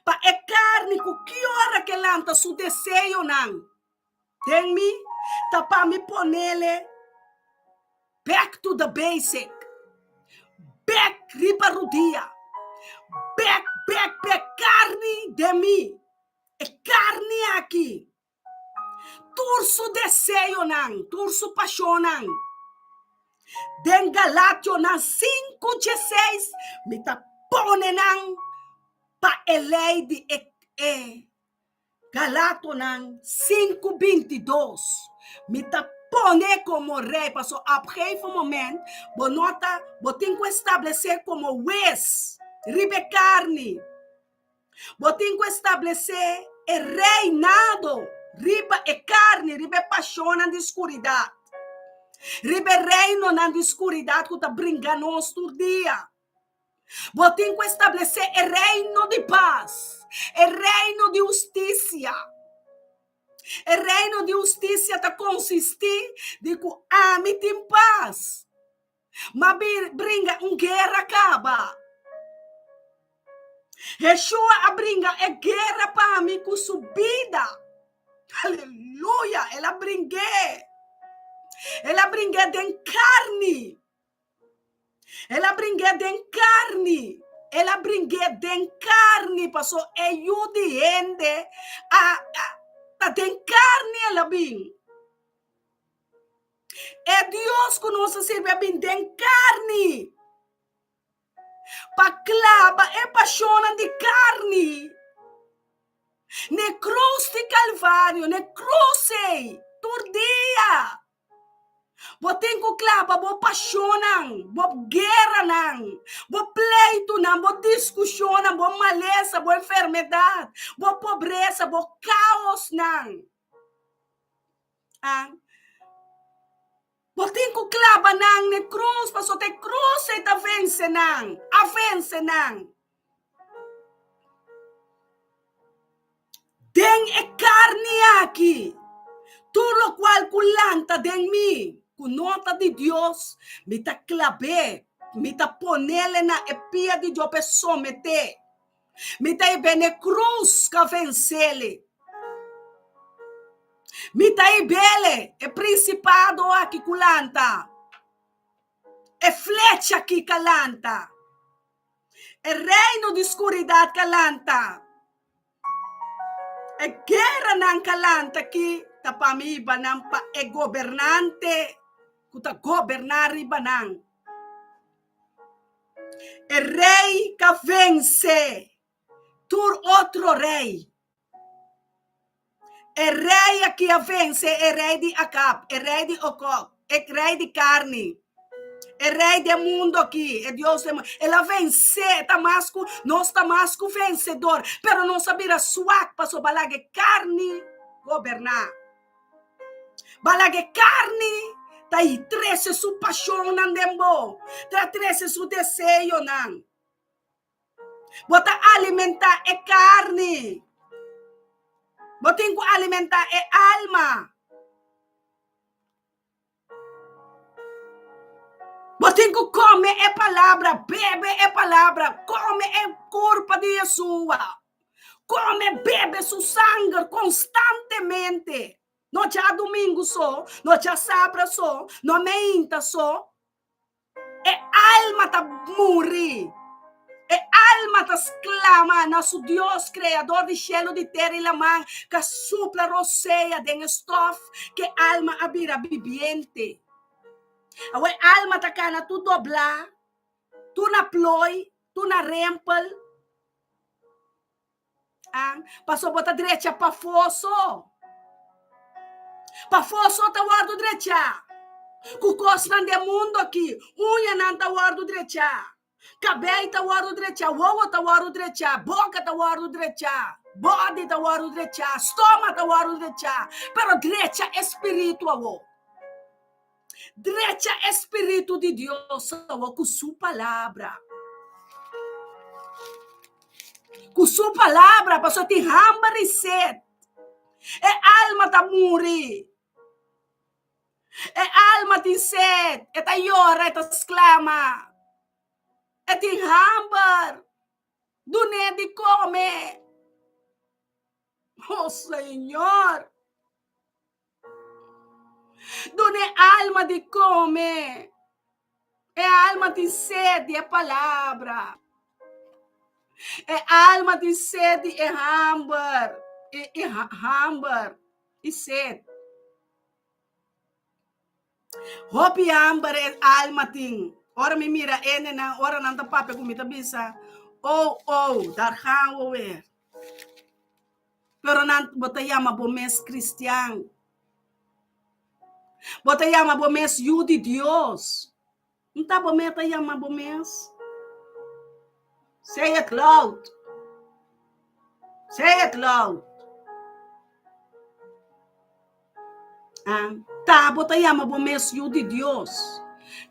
Para carne que hora que lanta su desejo não. Tem me, tá para me ponele back to the basic. Back riba rodia. Back, carne de mim. É carne aqui. Turso desejo não, turso paixão não. Den Galatio nan 5:16, me ta pone nan pa elei de Galato nan 5:22, me ta pone como rei, passo après um momento, bonota, botinho estabelecer como juez, ribe carne, botinho estabelecer reinado, riba e carne, ribe paixão na escuridade. Ribe reino na escuridade que está brincando todo dia. Botem que estabelecer o reino de paz, o reino de justiça. O reino de justiça está consistir de que ame tem paz. Mas brinca guerra acaba. Yeshua brinca guerra para mim com subida. Aleluia, ela brinca. Ela brinca de carne. Ela brinca de carne. Ela brinca de carne. Passou ayudiende a de carne ela bem. É Deus que nos serve bem de carne. Para clava é paixão de carne. Ne cruz de Calvário, ne cruz todo dia. Botem que clava, bo paixão, bo guerra não, bo pleito não, bo discussão não, bo maleza, bo enfermidade, bo pobreza, bo caos não. Botem que clava não, ne cruz, passou te cruz e ta vence não, a vence não. Den é carne aqui, tudo o qual culanta den mim. Com nota de Deus, me ta clave, me ta ponele na epia de Deus para someter, me ta ibene cruz que vencele, me ta ibele é principado aqui culanta, é flecha aqui calanta, é reino de escuridade calanta, é guerra não calanta aqui, ta pa mi banam pa é governante. Kuta governar ribanang. O rei que vence, tur outro rei. O rei aqui a vence, o rei de Acab, o rei de Ocog, o rei de carne, o rei do mundo aqui, o Deus do mundo. Ela vence, Damasco, nós Damasco vencedor, pero não sabia suak para so balage carne governar. Balage carne. Tai trece su paixão nan dembo, trece su desejo nan. Bota alimentar é carne. Botem que alimentar é alma. Botem que come é palavra, bebe é palavra, come é corpo de Yeshua. Come, bebe su sangue constantemente. Não tinha domingo só, não tinha sábado só, não meinta só. É alma tá morrer. É alma tá exclama nosso Deus criador de céu, de terra e la mar, que supla roceia de estof, que alma abira viviente. A alma tá cana tu doblar, tu na ploi, tu na rempel. Passou bota direita para fosso. Para fosso tá guardo direita. Cucos não de mundo aqui. Unha não tá guardo direita. Cabelo tá guardo direita. Uova tá guardo direita. Boca tá guardo direita. Body tá guardo direita. Estômago tá guardo direita. Pero direita é espiritual. Direita é espírito de Deus. Com sua palavra. Com sua palavra. Para te hambar e sede. É alma tá morrer. É alma tem sede, é ta llora, é ta exclama. e tem hambar, do nem de comer. Oh, Senhor, do nem alma de comer, é alma de sede, é palavra. É alma de sede, é hambar, hambar e sede. Hopi hambar é alma ting. Ora me mira ene na ora nanta pape kumita bisa. Oh, dar hango we. Pero nant botayama bomes cristian. Botayama bomes yudi Dios. Nta bometa yama bomes. Say it loud. Say it loud. Tá, botayama bomes yudi Dios.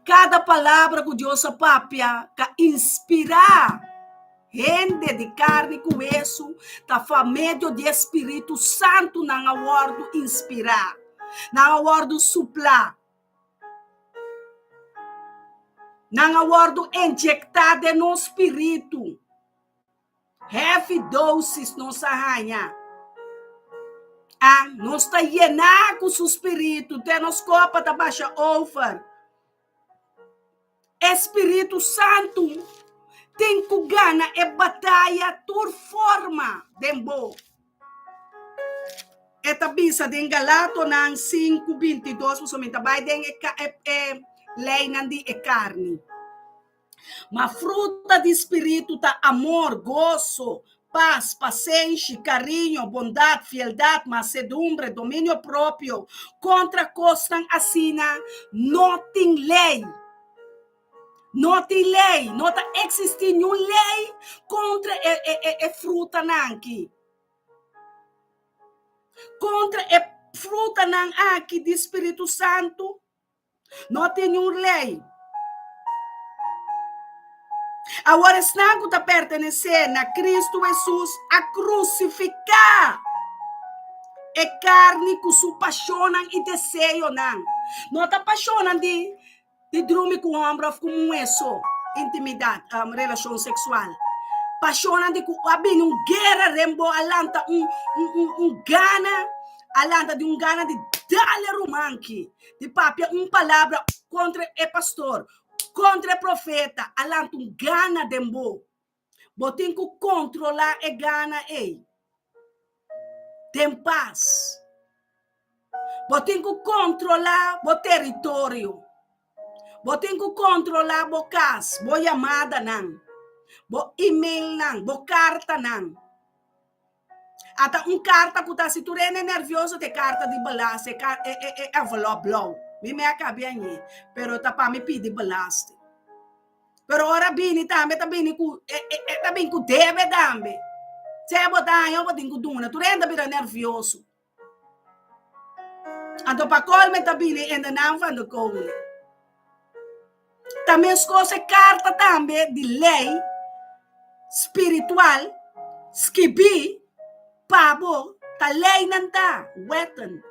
Cada palavra que Deus papia, que inspirar gente de carne e hueso, tá meio de Espírito Santo na awardo inspirar, na awardo suplar, na awardo injectar de no espírito, heavy doses não sarranha. Nós está llenar com o espírito, tem nos copa da baixa over. Espírito Santo tem que ganhar a batalha por forma de boa. Esta bisa de Galato ng 5:22, somente vai den lei nandi e carne. Ma fruta de espírito tá amor, gozo, paz, paciência, carinho, bondade, fieldade, mansedumbre, domínio próprio. Contra costas assina, não tem lei. Não tem lei, não está existindo nenhuma lei contra a fruta aqui. Contra a fruta aqui do Espírito Santo, não tem nenhuma lei. Agora, se não está pertencendo a Cristo Jesus, a crucificar é carne que se apaixonam e desejam. Não está apaixonando de dormir com o homem como isso, intimidade, relação sexual. Apaixonam de que havia uma guerra, rembo, alanta gana, alanta de gana de dar romanque, de papia, palavra contra o pastor, contra o profeta, alanta gana de mbo. Botem que controlar a gana tem paz. Botem que controlar o território. Botem que controlar o casa, a chamada não. Bo email não, bo carta não. Até carta que tá se tu é nervioso de carta de balaste, é envelope blow. Me acabei aí, pero tá para me pedir balaste. Pero ora bini também ku deve também. Se botar eu botin ku duna, tu renda bira nervioso. Então para colme também ainda não van de cole. Também as coisas carta também de lei spiritual, skibi, pabo, ta lei nanta, wetan.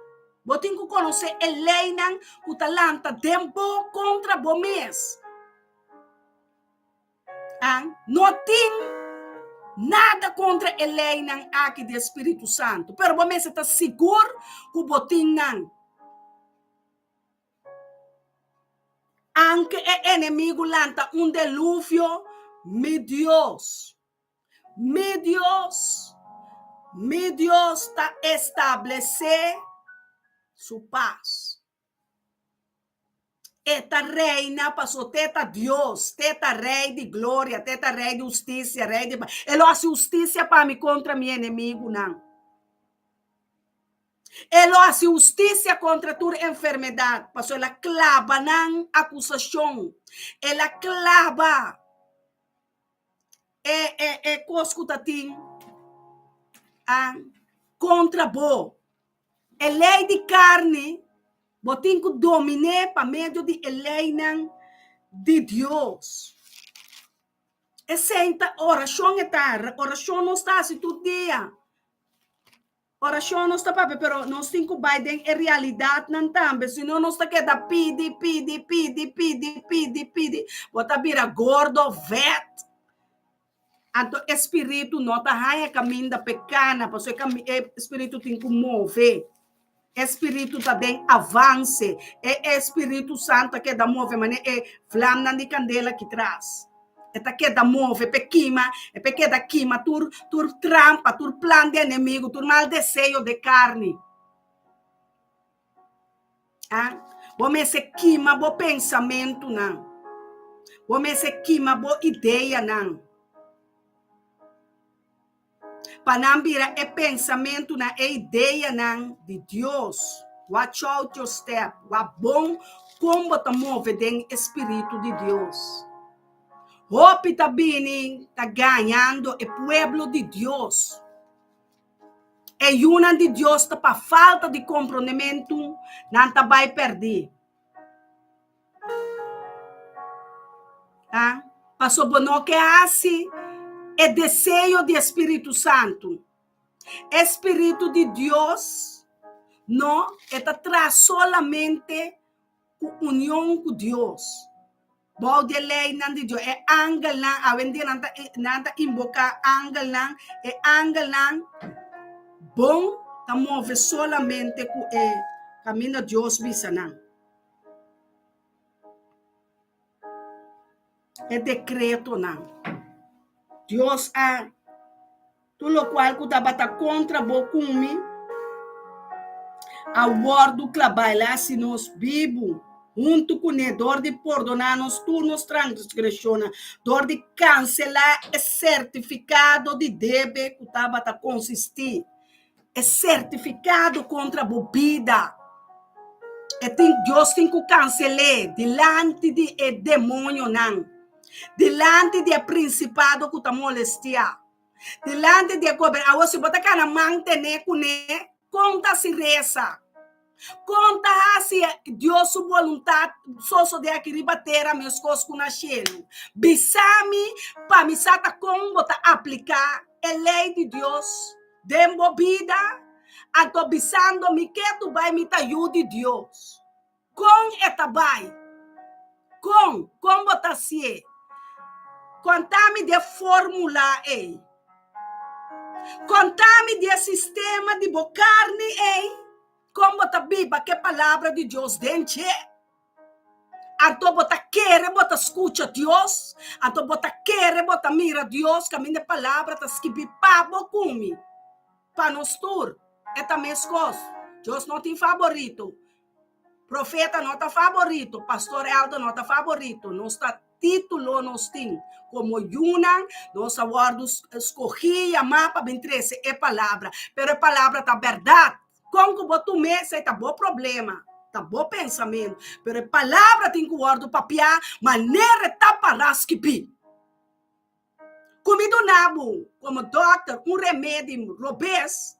Botin ko conhecer a lei nan utalanta tempo contra bomes. Não tem nada contra a lei nan aqui do Espírito Santo, pero bomes está seguro que botin nan. Anche o inimigo lanta delúvio, mi Dios está establecer su paz. Esta reina passou teta Deus, teta rei de glória, teta rei de justiça, rei de... Ele faz justiça para mim contra meu inimigo, não. Ele faz justiça contra tua enfermidade, passou ela clava na acusação, ela clava coscutatim contra bo. A lei de carne, botin que domine para meio de lei de Deus. E senta oração é tarde, oração não está assim todo dia. oração não está papi, pero nós temos que Biden é realidade não também, senão nós está queda pidi, bota vira gordo, vet. Anto espírito não está raia caminho da pecana, porque espírito tem que mover. Espírito também avance. É Espírito Santo que dá move, mas é flama de candela que traz. É que dá move, pequima, é porque da quima, tur trampa, tur plano de inimigo, tur mal desejo de carne. Ah? Você se quima, bo pensamento, não. Você se quima, bo ideia, não. Panambira é pensamento na ideia não de Deus. Watch out your step. Wa bom como tá move den espírito de Deus. Hope tá bini tá ganhando o pueblo de Deus. É una de Deus tá para falta de comprometimento não tá vai perder. Ah, passou bono que assim é desejo do Espírito Santo. Espírito de Deus não traz solamente união com Deus. Bom de lei não de Deus é angel não, a vender nada invocar angel não, é angel não. Bom, tá move solamente com o caminho de Deus visa não. É decreto não. Deus é tudo o qual que está contra bocumi, a word trabalhar se nós vivos, junto com ele, dor de perdonar nos turnos transgressões, dor de cancelar o certificado de débito que estava a consistir, é certificado contra a bebida. Deus tem que cancelar delante de demônio, não. Delante de principado que está molestia. Delante de governo, você bota cara manter com ele, conta se reza. Conta se Deus sua vontade, só de aqui bater a meus coisas com a chelo. Bisami para me sata como botar aplicar a lei de Deus, dembobida, ato bisando me que tu vai me ajude Deus. Com eta vai. Com botar se contame de fórmula ei. Contame de sistema de carne ei. Como bota biba que palavra de Deus dentro. Anto bota querer bota escuta Deus. Anto bota querer bota mira Deus. Caminho de palavra tá esquipi pabo cumi. Para nós tur. É também as coisas. Deus não tem favorito. Profeta não tá favorito. Pastor Aldo não tá favorito. Não está título nós tem como Yunan, nós aguardos escolhi a mapa 23 é palavra, pero a palavra tá verdade. Como que boto mês tá bom problema, tá bom pensamento, pero a palavra tem que guardar papiar, maneira tá para rasquipi. Comido nabo, como doctor, remédio robês,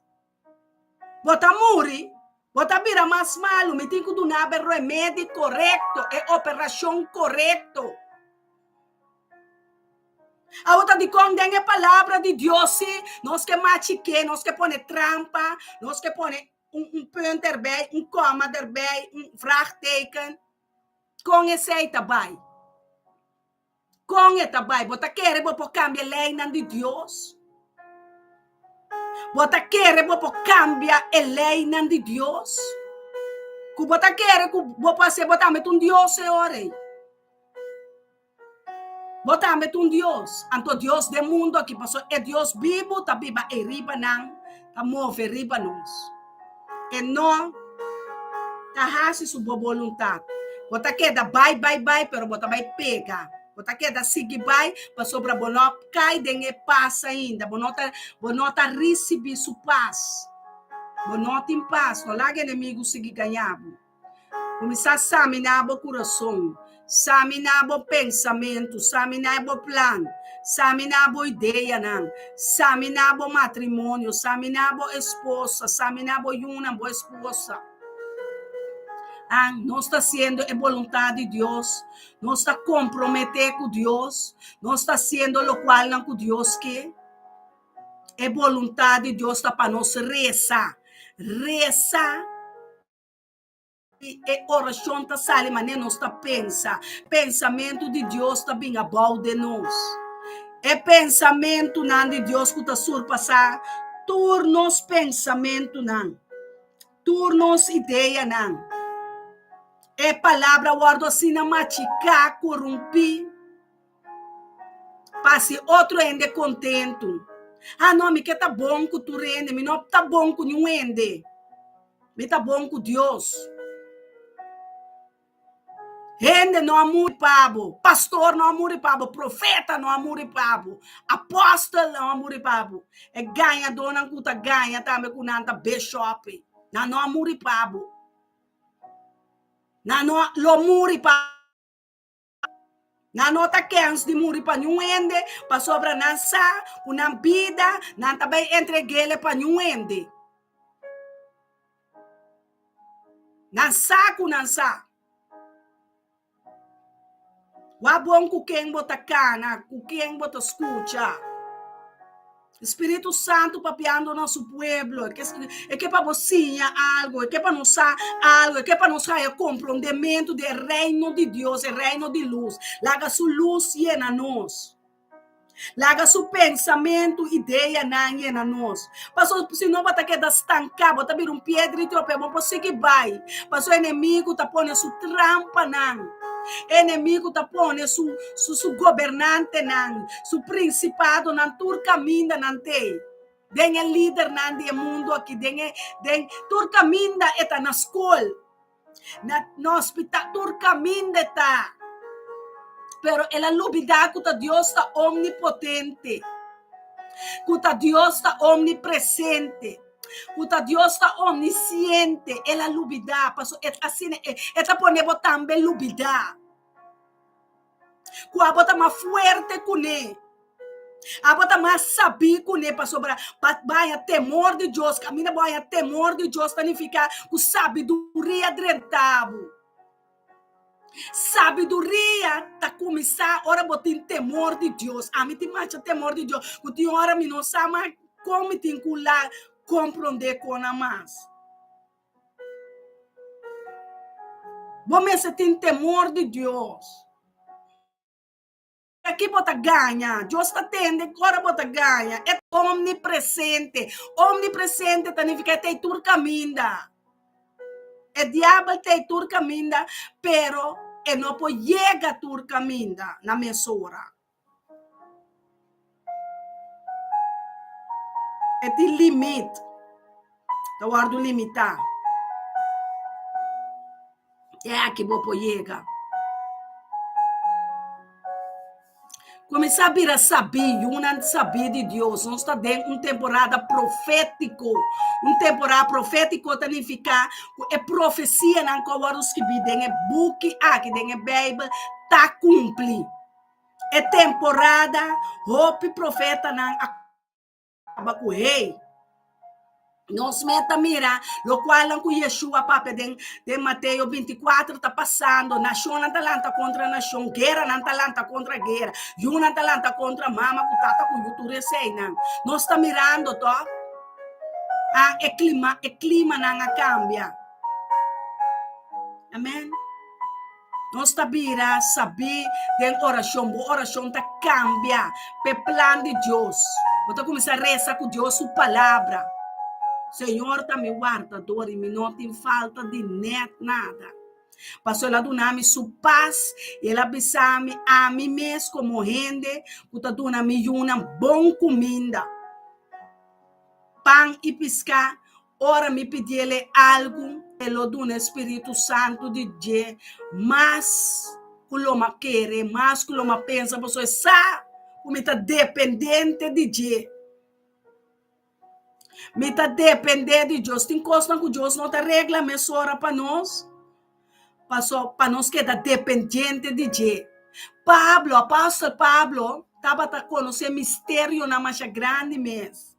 bota muri, bota vira mais malo, me tem que dar remédio correto, é operação correto. A outra de como tem a palavra de Deus, nós que machique, nós que põe trampa, nós que põe ponto erbij, komma erbij, vraagteken. Com esse aí também. Com esse também. Bota querer para cambiar a lei de Deus. Bota querer para cambiar a lei de Deus. Que bota querer que você botar um Deus é hora. Botame um Deus, anto Deus do mundo aqui passou, é Deus vivo, tá viva e riba não, tá move riba nós. E não, tá raci sua vontade. Bota queda bye, pero bota vai pega. Bota queda seguir bye, para sobra bonó cai dengue passa ainda, bonota receber sua paz. Bonota em paz, não lá que inimigo seguir ganhando. Começar a examinar o coração. Examinar o pensamento, examinar o plano, examinar a ideia, examinar o matrimônio, examinar a esposa, examinar uma esposa. Não está sendo a vontade de Deus, não está comprometido com Deus, não está sendo o qual não que Deus quer. É vontade de Deus para nós rezar. Rezar e oração está sale, mas nem nós pensa. Pensamento de Deus está bem abaixo de nós. É pensamento não de Deus que está surpassar. Turnos pensamento não. Turnos ideia não. É palavra guardo assim na machicar, corromper. Passe outro ende contento. Ah, não, me que tá bom com tu rende, me não tá bom com nenhum ende. Me tá bom com Deus. Rende não amor pabo, pastor não amor pabo, profeta não amor pabo, apóstolo não amor pabo. É ganha dona cuta ganha também com nanta bishop. Não amor pabo. Não lo muri pabo. Na nota quens de muri pa nenhum ende, pa sobra nansa, una vida, nan também entreguele pa nenhum ende. Nansa ku nansa. Wa bom ku quem bota cana, ku quem bota escucha. Espírito Santo papiando nosso pueblo, é que para você algo, é que para nós algo, é que para nós o compreendimento do reino de Deus, o reino de luz. Laga sua luz llena nós. Laga seu pensamento, ideia na nós. Passou, se não bota que da estancar, bota vir pedra e trope, vamos seguir vai. Passou inimigo tá pondo sua trampa não. Inimigo tá pondo su governante não, su principado não, turca minda não tem. Denha líder não de mundo aqui, denha turca minda eta na escola, no hospital turca minda tá. Pero ela lubida que Deus está omnipotente, que Deus está omnipresente, que Deus está omnisciente. Ela lubida, passou assim, ela pone também lubida. Que a bota mais forte com ele, a bota mais saber com ele, passou para baia temor de Deus, caminha baia temor de Deus, significa que sabedoria drentável. Sabedoria tá começar ora botar temor de Deus. A mim tem mais temor de Deus. Que tem hora me não sabe como tem que lá compreender com a mais. Bom, mas você tem temor de Deus. Aqui bota ganha. Deus está tendo, agora bota ganha. É omnipresente. Omnipresente significa que tem tudo caminho. É diabo tem tudo caminho, pero e não pode chegar a tudo caminho na mesura. É de limite. Tá guardo limitar. É aqui vou pode chegar. Começar a saber, uma saber de Deus. Nós está dentro de uma temporada profético. Uma temporada profético significa é profecia não que os que videm é book aqui dentro é Bíblia tá cumpri. É temporada hope profeta não acaba com rei. Nós meta mira, lo qual não Yeshua papa de Mateus 24 está passando, nação não talanta contra nação, guerra não talanta contra guerra, you não talanta contra mama, kutata com YouTube sei não. Nós está mirando to, é clima não cambia. Amém. Nós está vira saber de oração tá cambia, pe plan de Deus. Vou começar a rezar com Deus sua palavra. Senhor, tá me guarda dor e me não tem falta de nada. Passou ela dona-me sua paz, ela avisou-me a mim mesmo como rende, que tá dona-me uma boa comida. Pão e piscar, ora me pedir algo, ela dona Espírito Santo de Deus, mas que loma quer, mas que loma pensa, pessoa sabe, como está dependente de Deus. Me está dependendo de Deus. Tem coisa que Deus não te regla, mas ora para nós. Para nós que é dependente de Deus. Apóstolo Pablo, estava a conhecer mistério na marcha grande mesmo.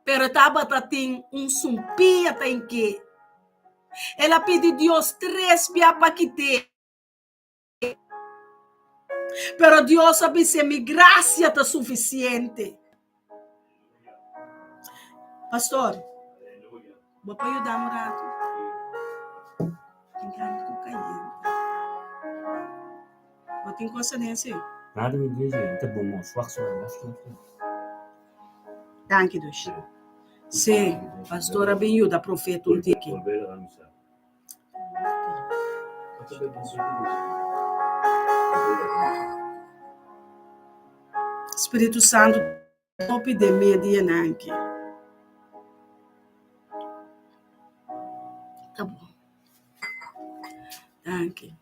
Pero estava a ter sumpia tem que. Ela pediu a Deus 3 dias para que te. Pero Deus sabe se minha graça está suficiente. Pastor, vou para ajudar um rato. Vou ter coincidência. Nada me diz, então bom, Thank you, Deus. Sim, pastora Benhuda, profeta um tique. Espírito Santo, top de meia nanque. Tá bom. Thank you.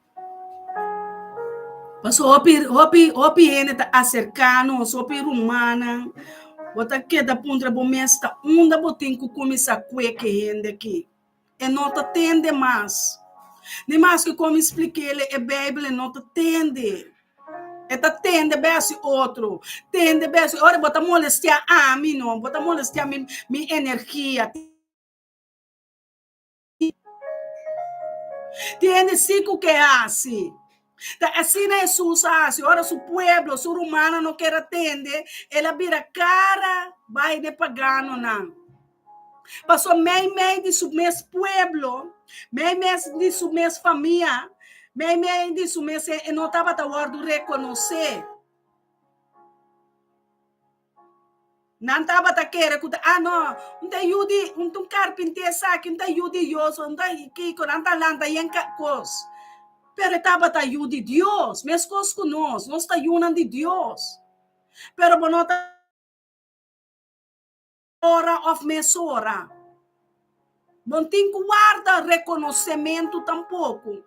Pastor, opi ene tá acercando, opi rumana. Bota que da puntra bomesta, onda botem que começa a cueque rende aqui. E não te tende mais. Nem mais que como expliquei, a Bíblia não te tende. E te tende bem outro. Tende bem, ora bota molestia a mim, não. Bota molestia minha energia. Tende cinco que é assim. Assim é Jesus, ora su pueblo, su romano não quer atender, ela vira cara, vai de pagano não. Passou meio de su mesmo pueblo, meio de su mesma família, meio de su mesmo, e não estava a guardo reconhecer. Não estava a querer, não tem judi, não carpinteiro sabe, não tem judioso, não tem kiko, não tem lanta, e coisa. Pero estava a ayuda de Deus, mesmo coisas conosco, nós está ayudando de Deus. Pero não está hora of mesora. Não tem que guardar reconhecimento tampouco.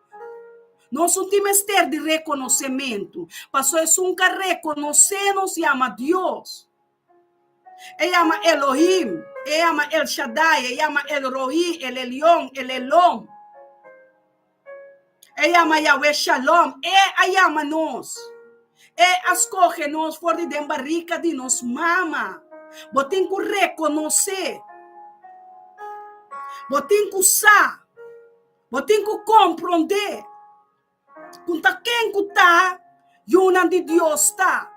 Nós não temos ter de reconhecimento. Passou isso nunca reconhecer, nos chama Deus. Ele chama Elohim, ele chama El Shaddai, ele chama El Roi, El Elyon, El Elom. Ele chama Yahweh Shalom, ele chama nós. E escolhe nós for de barriga de nós mama. Botem que reconhecer. Botem que usar. Botem que compreender. Conta quem que está, e onde Deus está.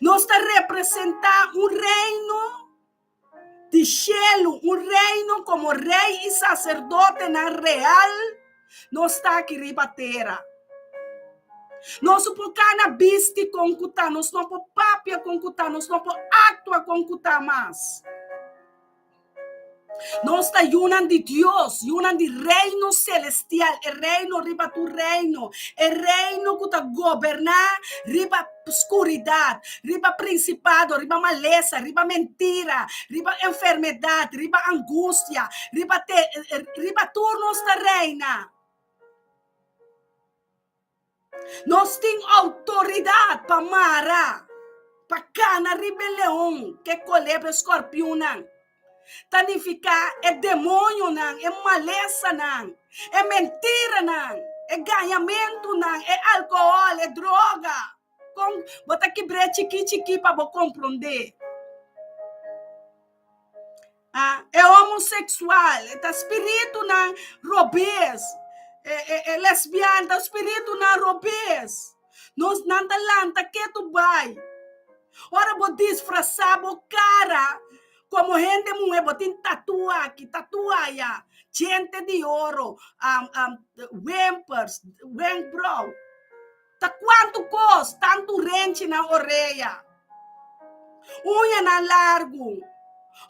Nós está representar reino de cielo, reino como rei e sacerdote na real. Nós está aqui ribateira. Nós não podemos vestir com cuta, nós não podemos papia com cuta, nós não podemos actuar com cuta mais. Nós estamos unando de Deus, unando de reino celestial, o reino riba tu reino, o reino que está governar riba escuridade, riba principado, riba maleza, riba mentira, riba enfermidade, riba angústia, riba turno está reina. Nós temos autoridade para mara, para cana rebelião, que colebra escorpião não. Tanificar é demônio não, é maleza não, é mentira não, é ganhamento não, é álcool, é droga. Bota aqui brechiqui para compreender. É homossexual, é espírito não, robês. É lesbiana, o espírito na robês. Nós não lanta que tu vai. Ora, vou disfarçar a cara. Como gente mulher, vou ter tatuagem. Gente de ouro. Wimpers, wimpbrow. Tá quanto custa? Tanto rente na orelha. Unha na largo.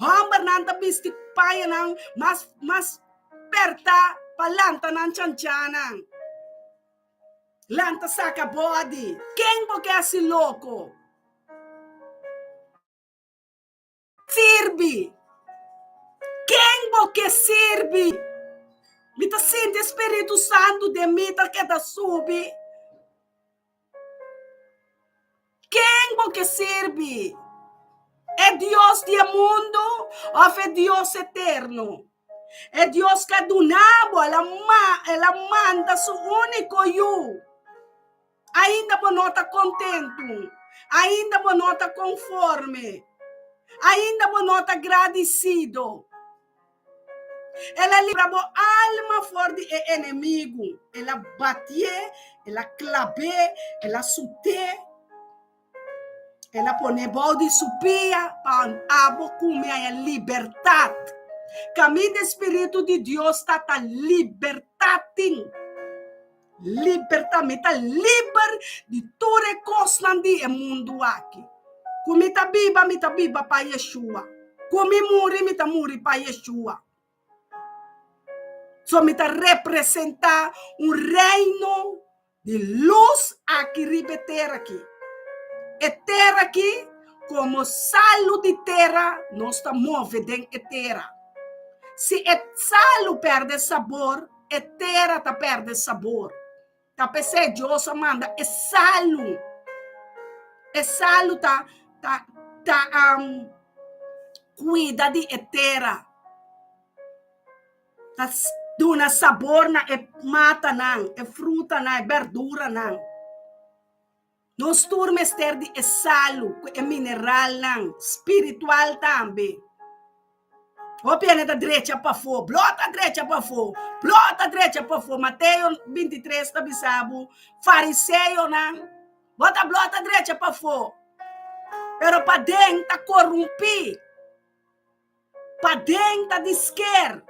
Homem não tá visto pai não, mas perta. Palanta nan chanchanan. Lanta saca body. Quem porque é assim louco? Sirve. Quem porque serve? Me tá sentindo Espírito Santo de mim, tá que tá sube. Quem porque serve? É Deus do mundo ou é Deus eterno? É Deus que do nabo, ela manda seu único eu. Ainda você não está contente. Ainda você não está conforme. Ainda você não está agradecido. Ela livra a alma fora do inimigo. Ela batia, ela clave, ela sute. Ela pone bode supia para abo come a liberdade. Caminho do Espírito de Deus está a libertating. Liberta-me, está liber de tudo coisa de mundo aqui. Como tá biba para Yeshua. Como me tá muri para Yeshua. So me tá representar reino de luz aqui, ribeter aqui. E terra aqui, como salo de terra, não está move dentro de terra. Se é salo perde sabor, a terra tá perde sabor. Tá pensando, Deus manda, é salo. É salo tá cuida de terra. Tá dando sabor na é mata não, é fruta não, é verdura não. Nós turmes ter de é salo, é mineral não, espiritual também. O piano da direita para fora, blota a direita para fora, blota a direita para fora. Mateus 23 tá bisabo, fariseu não, bota blota a direita para fora. Pero para dentro tá corrompido, para dentro tá de esquerda.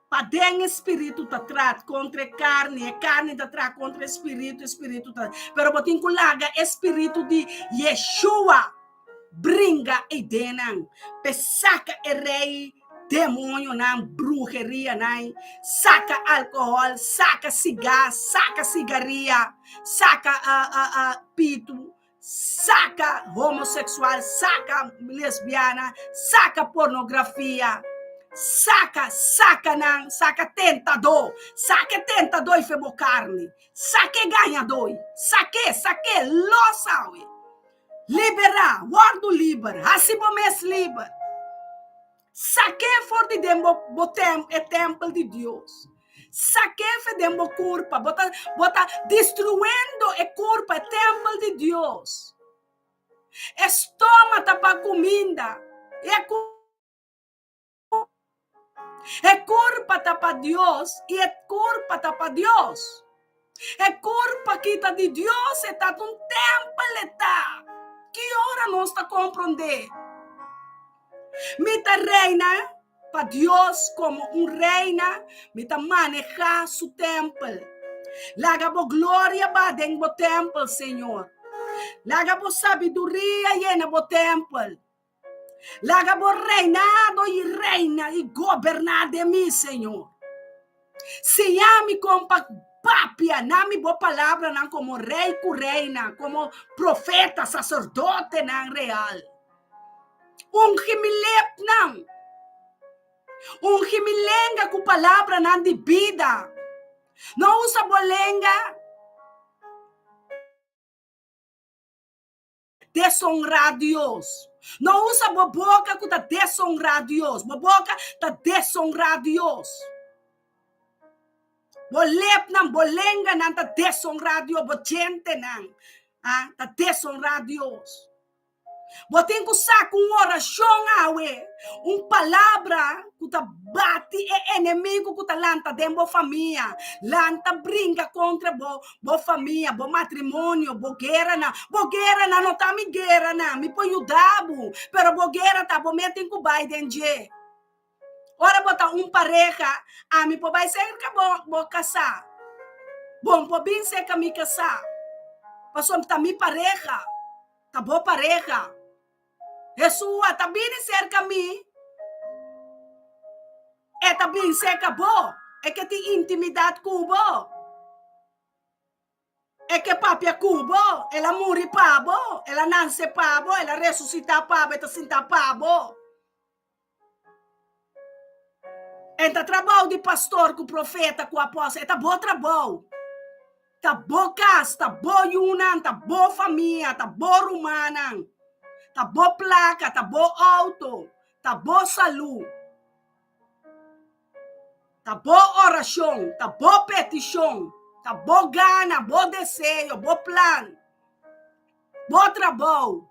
Para dentro espírito tá trata contra carne, a carne tá trata contra espírito tá. Pero botin kulaga espírito de Yeshua. Bringa e denang, saca e rei, demônio não, bruxeria não, saca álcool, saca cigarro, saca cigarria, saca pito, saca homossexual, saca lesbiana, saca pornografia, saca não, saca tentador e febo carne, saque ganhador, saque, losaue. Liberar, guardo liber, mes liber. Saque for de dembo botem é templo de Deus. Saque for dembo culpa, bota destruindo é culpa, é templo de Deus. Estômago para comida, é culpa para Deus e é culpa para Deus. É culpa que está de Deus, está um templo, está. Que hora nós está compreender? Mita reina para Deus como reina, mita manejar su templo. Laga bo glória ba dentro do templo, Senhor. Laga bo sabedoria llena bo templo. Laga bo reinado e reina e governar de mim, Senhor. Se ame com papia, nami boa palavra não como rei com reina, como profeta, sacerdote não real. Himilep não. Himilenga com palavra não de vida. Não usa bolenga. Desonrar Deus. Não usa boboca que tá desonrar Deus. Boboca tá desonrar Deus. Bolep não, bolenga não tá desonrar Deus, gente não, tá desonrar Deus. Botem que usar com oração, palavra que tá bate é inimigo que tá lanta dentro da família, lanta brinca contra bo família, bo matrimônio, bo guerra não tá me guerra não, me põe o dabo, pero bo guerra tá bo metem com Biden je. Ora botar pareja, me vai ser que vou casar. Bom, por bem ser que me casar. Passou tá mi pareja. Tá boa pareja. Jesus, tá bem ser que me. É tá bem ser que bom. É que tem intimidade com bo. É que papi cubo, ela muri pabo, ela nasce pabo, ela ressuscita pabo, ela sinta pabo. Entra trabalho de pastor, com profeta, com apóstolo, é bom trabalho. Tá boa casa, tá boa yunan, tá boa família, tá boa rumana, tá boa placa, tá boa auto, tá boa saúde, tá boa oração, tá boa petição, tá boa gana, boa desejo, boa plano, bom trabalho,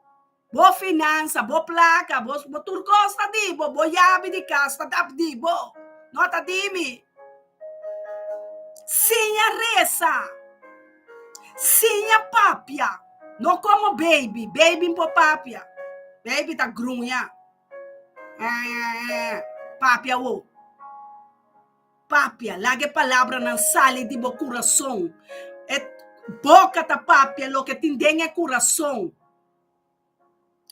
boa finança, boa placa, boa turcosta de boa llave de casa, tá de boa. Nota dimi. Sinha reza. Sinha papia. No como baby. Baby po papia. Baby tá grunha. Papia wo. Papia. Lage palavra não sale de bo coração. Boca ta papia. Lo que tindem é coração.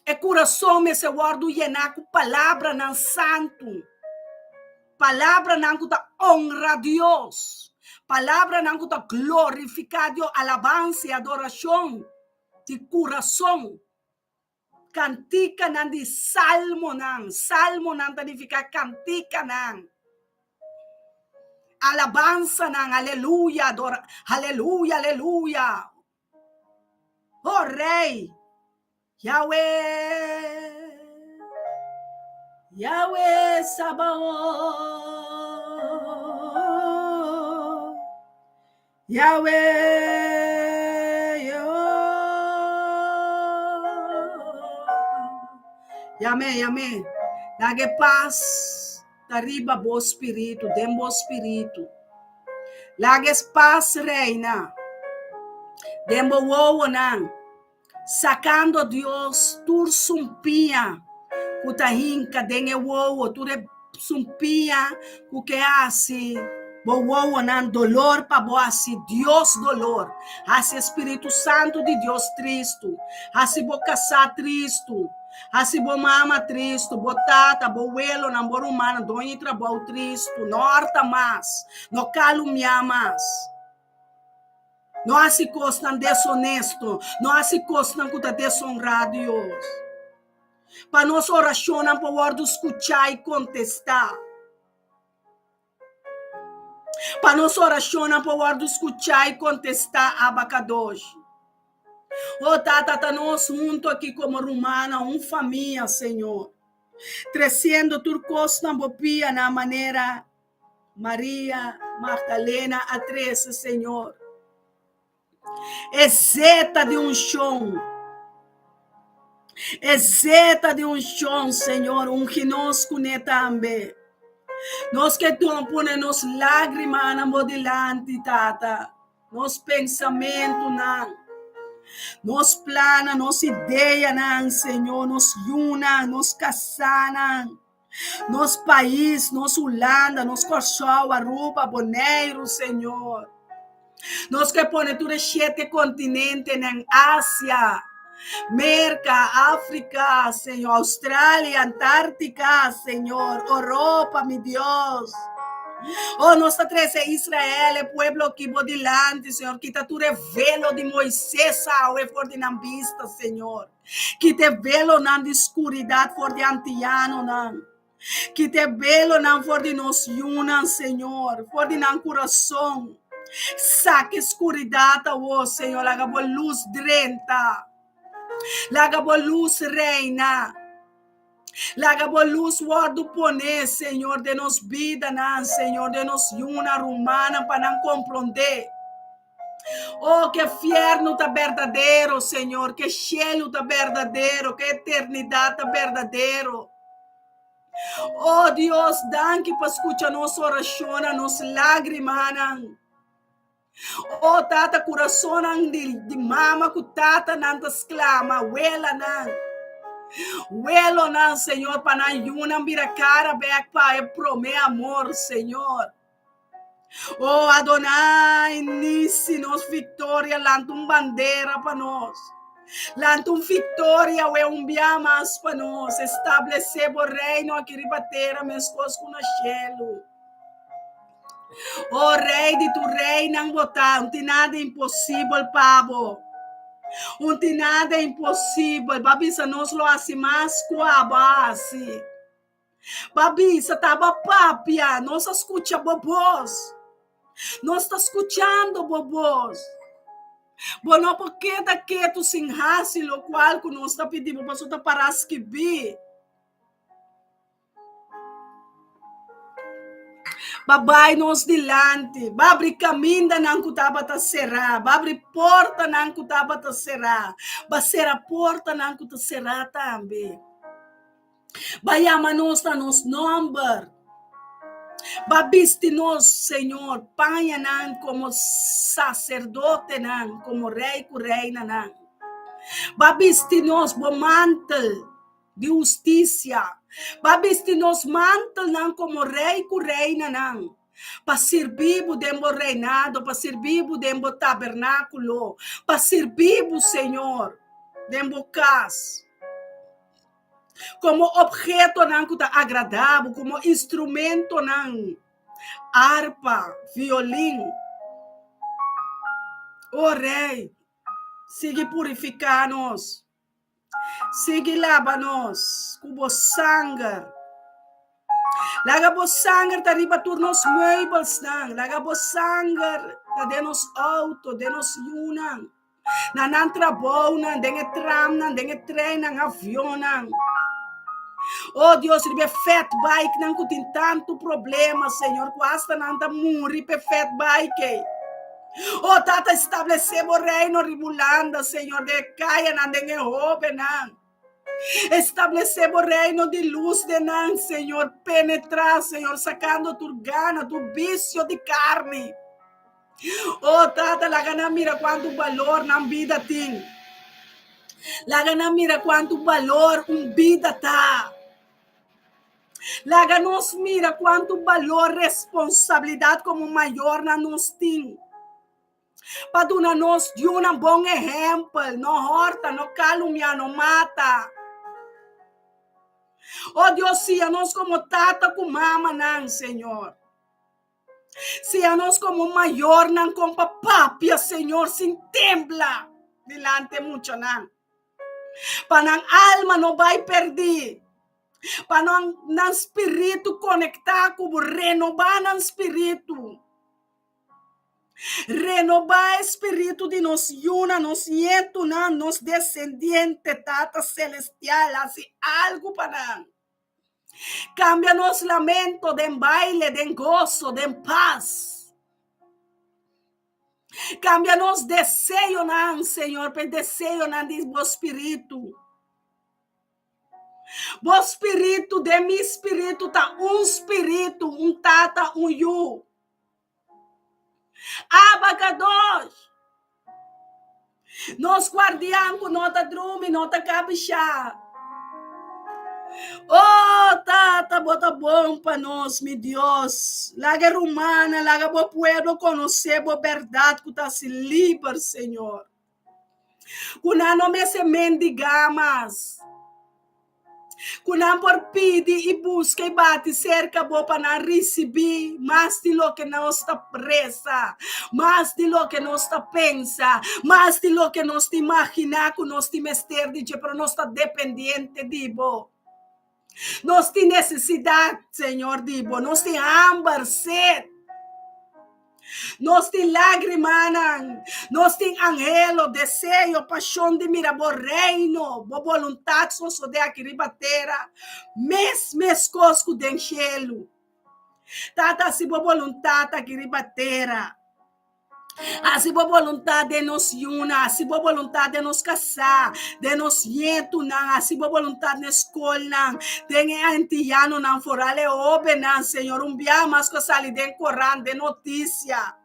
É coração me se guardo llenar com palavra não santo. Palavra não que honra a Deus. Palavra não que glorificar Deus. Alabança e adoração. De coração. Cantica nan di salmo nan significa cantica nan. Alabanza nan, aleluia, adora, aleluia, aleluia. Oh Rei, Yahweh, Yahweh Sabaoth, Yahweh. Amém. Lage paz, tariba bo espírito, dem bo espírito. Lage paz, reina. Dem bo wowo nan. Sacando Deus, tur sumpia. Kutahinka, denge wowo, ture sumpia, kuke asi. Bo wowo nan dolor pa bo asi, Deus dolor. Asi Espírito Santo de Deus Cristo. Asi bo casar Cristo. Assim, bo mama tristo, bo tata, bo welo, namoro humano, donhe trabalho tristo, norta mais, no calumniar mais. Não assim costam desonesto, não assim costam que está desonrado Deus. Para nós oração, para o ordo escutar e contestar. Para nós oração, para o ordo escutar e contestar abacadosh. Oh, tata, nós junto aqui como romana, família, Senhor. Trazendo turcos na bopia na maneira Maria Magdalena a 13, Senhor. É zeta de chão. É zeta de chão, Senhor. Que nós conhecemos também. Nós que põe nos lágrimas na modelante, tata. Nos pensamentos, não. Nos plana, nos ideia, não, Senhor. Nos una, nos casana. Nos país, nos Holanda, nos Kosovo, Aruba, Bonaire, Senhor. Nos que põe tudo 7 continentes, em Ásia, América, África, Senhor, Austrália, Antártica, Senhor, Europa, meu Deus. Oh, nossa 13 Israel, pueblo que bodilante, Senhor, que está tudo velo de Moisés, é for de não vista, Senhor. Que te velo na escuridade, for de antiano, não. Que te velo não for de nos unan, Senhor, for de não coração. Saque escuridade, oh, Senhor, laga boa luz drenta. Laga boa luz reina. Laga boa luz guardo poner, Senhor, de nos vida, não, Senhor, de nos una romana para não compreender. Oh, que inferno tá verdadeiro, Senhor, que cielo tá verdadeiro, que eternidade tá verdadeiro. Oh, Deus, danke para escuchar nossa oração, nossa lágrima. Oh, tata, coração de mama, que tata, não exclama, wela, não. Welo, não, Senhor, para não yuna, vira cara, back para prome amor, Senhor. Oh, Adonai, nisi nos vitória, lantum bandeira para nós. Lantum vitória, é biamas para nós. Estabelecer o reino aqui ribatera, meus coisas com o cielo. Oh, rei de tu reino, não botar, não tem nada impossível, pabo. Não tem nada impossível. Babisa, nós lo assim mais quase. Babisa, tava papia, nós escuta bobos. Nós está escutando bobos. Bueno, porque da quieto sem raci, lo qual que nós está pedindo para você parar que bi. Babai nos dilante, babri caminho não cutaba ta será, babri porta não cutaba ta será, basera porta não cutaba será também. Bayama nos na nos number, babiste nos Senhor, panha não como sacerdote não, como rei cu reina não. Babiste-nos bom mantel de justiça. Babiste-nos mantel não como rei com reina não. Para servir o dembo reinado, para servir o dembo tabernáculo, para servir o Senhor, dembo casa. Como objeto não que está agradável, como instrumento não. Harpa, violino. Oh rei, siga purificar-nos. Siga lava-nos com o sangue. Laga o sangue tá riba turnos meubels nang. Laga o sangue tá denos auto, denos yunang. Nanan trabalho nang, dengue tram nang, dengue trem nang, avião nang. Oh Deus, ribe fat bike nang kutin tanto problema, Senhor. Quasta nang ta muri pe fat bike. Oh, tata estabelecemos o reino ribulanda, Senhor, de caia nang, dengue hobe nang. Estabelecemos o reino de luz de Nan, Senhor. Penetrar, Senhor, sacando tu gana, tu vício de carne. Oh, tata, la gana mira quanto valor na vida tem. La gana mira quanto valor vida tá. La gana nos mira quanto valor responsabilidade como maior na nos tem. Para dar nos de um bom exemplo, não horta, não calumnia, não mata. Oh Deus, se a nós como tata com mama, não, Senhor. Se a nós como maior, não com papapia, Senhor, sem tembla. Delante muito, não. Para a alma não vai perder. Para não espírito conectar com o renovar no espírito. Renovar o espírito de nos yuna, nos nieto, nos descendiente, tata celestial, assim, algo para cambia nos lamento de baile, de gozo, de paz. Cambia nos desejo, Senhor, para desejo de bo espírito. Bo espírito de mi espírito tá espírito, tata, yu. Abacados. Nos guardião com nota drume, nota cabichá. Oh, tata, bota bom para nós, meu Deus. Laga romana, laga bo puedo conhecer bo verdade que tá se livre, Senhor. Kuna não me se mendigamas. Kuna por pedir e busca e bate cerca bo para receber mais de lo que nós está presa, mais de lo que nós está pensa, mais de lo que nós imagina que nós te mester de para nós está dependente de bo. Nós temos necessidade, Senhor, dibo. Nós temos hambre, sede. Nós temos lágrimas. Nós temos anhelo, desejo, paixão de mirar o reino. A vontade só de aqui ribatera. Mes cosco de enchelo. Tata, se a vontade aqui ribatera. Assim a vontade de nos una, assim a vontade de nos casar, de nos yetu nan, assim a vontade de escola, de antiano nan forale obe nan, Senhor, dia mais que sali de Corão, de notícia.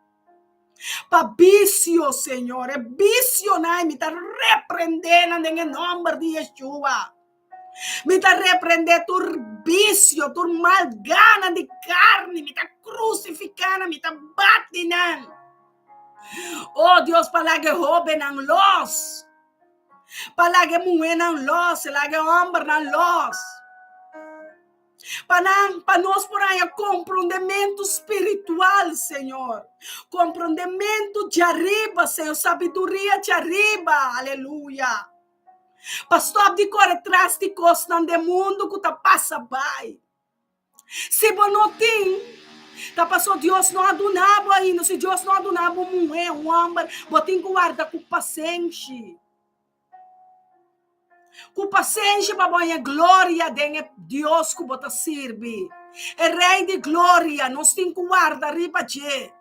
Pa vício, Senhor, é vício nan, me tá repreendendo em nome de Yeshua. Me tá repreendendo tu vício, tu mal gana de carne, me tá crucificando, me tá batendo. Oh Deus, para que roube não los, para que mulher não los, para que homem não los, para nós por aí compreendimento espiritual, Senhor, compreendimento de arriba, Senhor, sabedoria de arriba, aleluia. Pastor, de correr atrás de coisas do mundo que tá passa by. Se você não tem, tá passou Deus não adunava ainda, se Deus não adunava mulher, homem, botem guarda com paciência. Com paciência para a glória de Deus que bota serve. É rei de glória, nós tem que guardar riba de.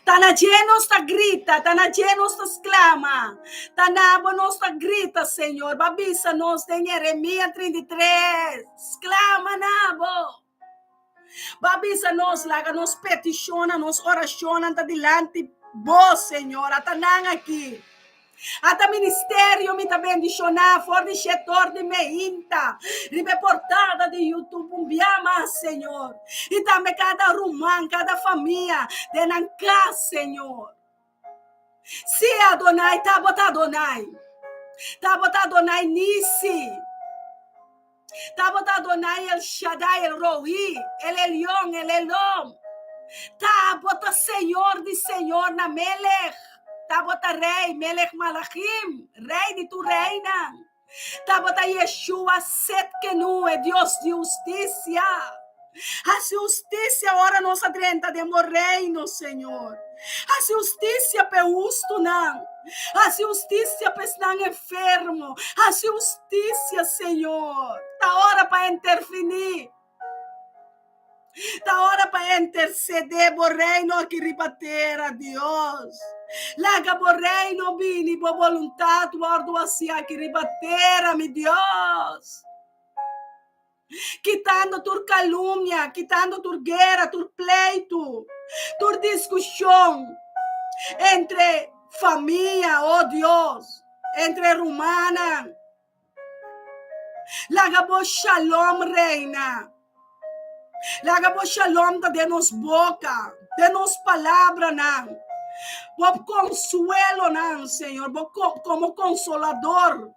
Tá na nos tá grita, tá na nos tá exclama, tá na nos tá grita, Senhor, babisa nos tem Jeremias 33, exclama nabo. Babisa nos laga, nos peticiona, nos oraciona, tá delante, bo, Senhor, tá aqui. Ata ministério me tá bendicionar, for de setor de meinta, ribe portada de YouTube, biama, Senhor. E também cada rumã, cada família, de nancá, Senhor. Se Adonai, tá bota Adonai Nisi, tá bota Adonai El Shaddai, El Rohi, El Elion, El Elom. Tá bota Senhor de Senhor na Melech. Tá bota Rei, Melech Malachim, Rei de tu reina. Tá bota Yeshua Setkenu, é Deus de justiça. A justiça, ora nossa drenta de reino, Senhor. A justiça pe justo não. A justiça pe não enfermo. A justiça, Senhor. Tá hora para intervenir. Tá hora para interceder por reino aqui ribater a Deus. Laga por reino bini por vontade guardo assim aqui ribater a meu Deus. Quitando tua calúnia, quitando tua guerra, tua pleito, tua discussão entre família, oh Deus, entre romana. Laga por shalom reina. Laga por shalom da de nos boca, de nos palavra não. Por consuelo não, Senhor, como consolador.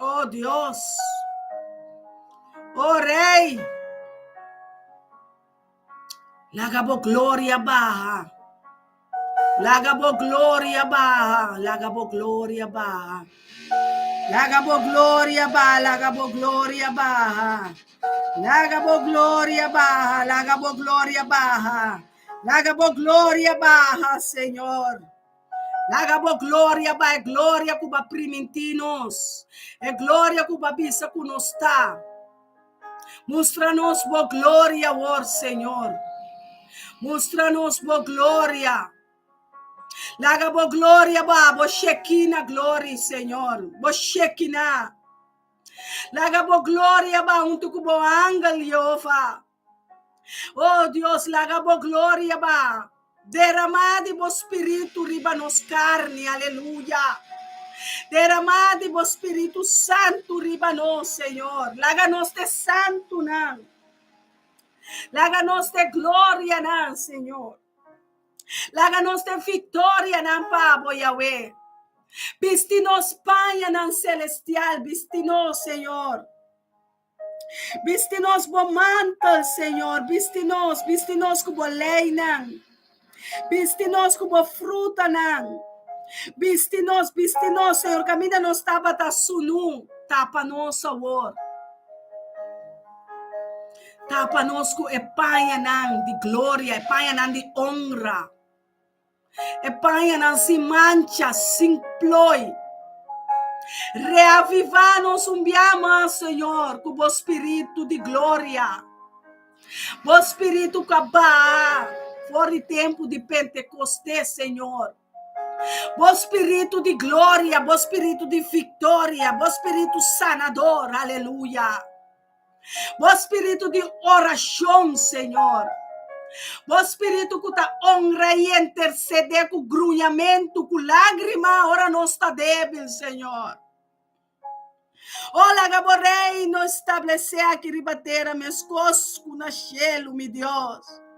Oh Deus, oh Rei, laga por glória barra, laga por glória barra, laga por glória barra, laga por glória barra, laga por glória barra, laga por glória barra, laga por glória barra, laga por glória barra, Senhor. Laga por glória, vai glória cuba primitinos, é glória cuba bisa cunosta. Mostra-nos por glória, ó Senhor. Mostra-nos por glória. Laga por glória, ba, bo shekina glória, Senhor. Bo shekina. Laga por glória, ba, unto cubo angel, Jehová. Oh Deus, laga por glória, ba. Derramade bo Espírito riba nos carne, aleluia. Derramade bo Espírito Santo riba nos, Senhor. Laga-nos de santo, não. Laga-nos de glória, não, Senhor. Laga-nos de vitória, não, Pabo, Yahweh. Viste-nos, Pai, não, celestial. Viste-nos, Senhor. Viste-nos bo manto, Senhor. Viste-nos como lei, não. Viste-nos como fruta, não. Viste-nos, Senhor. Caminha nos tabata sunu. Tapa-nos, Senhor. Tapa-nos com epanha de glória, epanha de honra. Epanha sem mancha, sem ploi. Reavivar-nos biama, Senhor, com o espírito de glória. O espírito cabá. Fora de tempo de Pentecostes, Senhor. O espírito de glória, o espírito de vitória, o espírito sanador, aleluia. O espírito de oração, Senhor. O espírito que está honra e interceder com grunhamento, com lágrima, ora não está débil, Senhor. Olha, Gabo reino estabelecer aqui ribateira, meus coscos na chelo, meu Deus.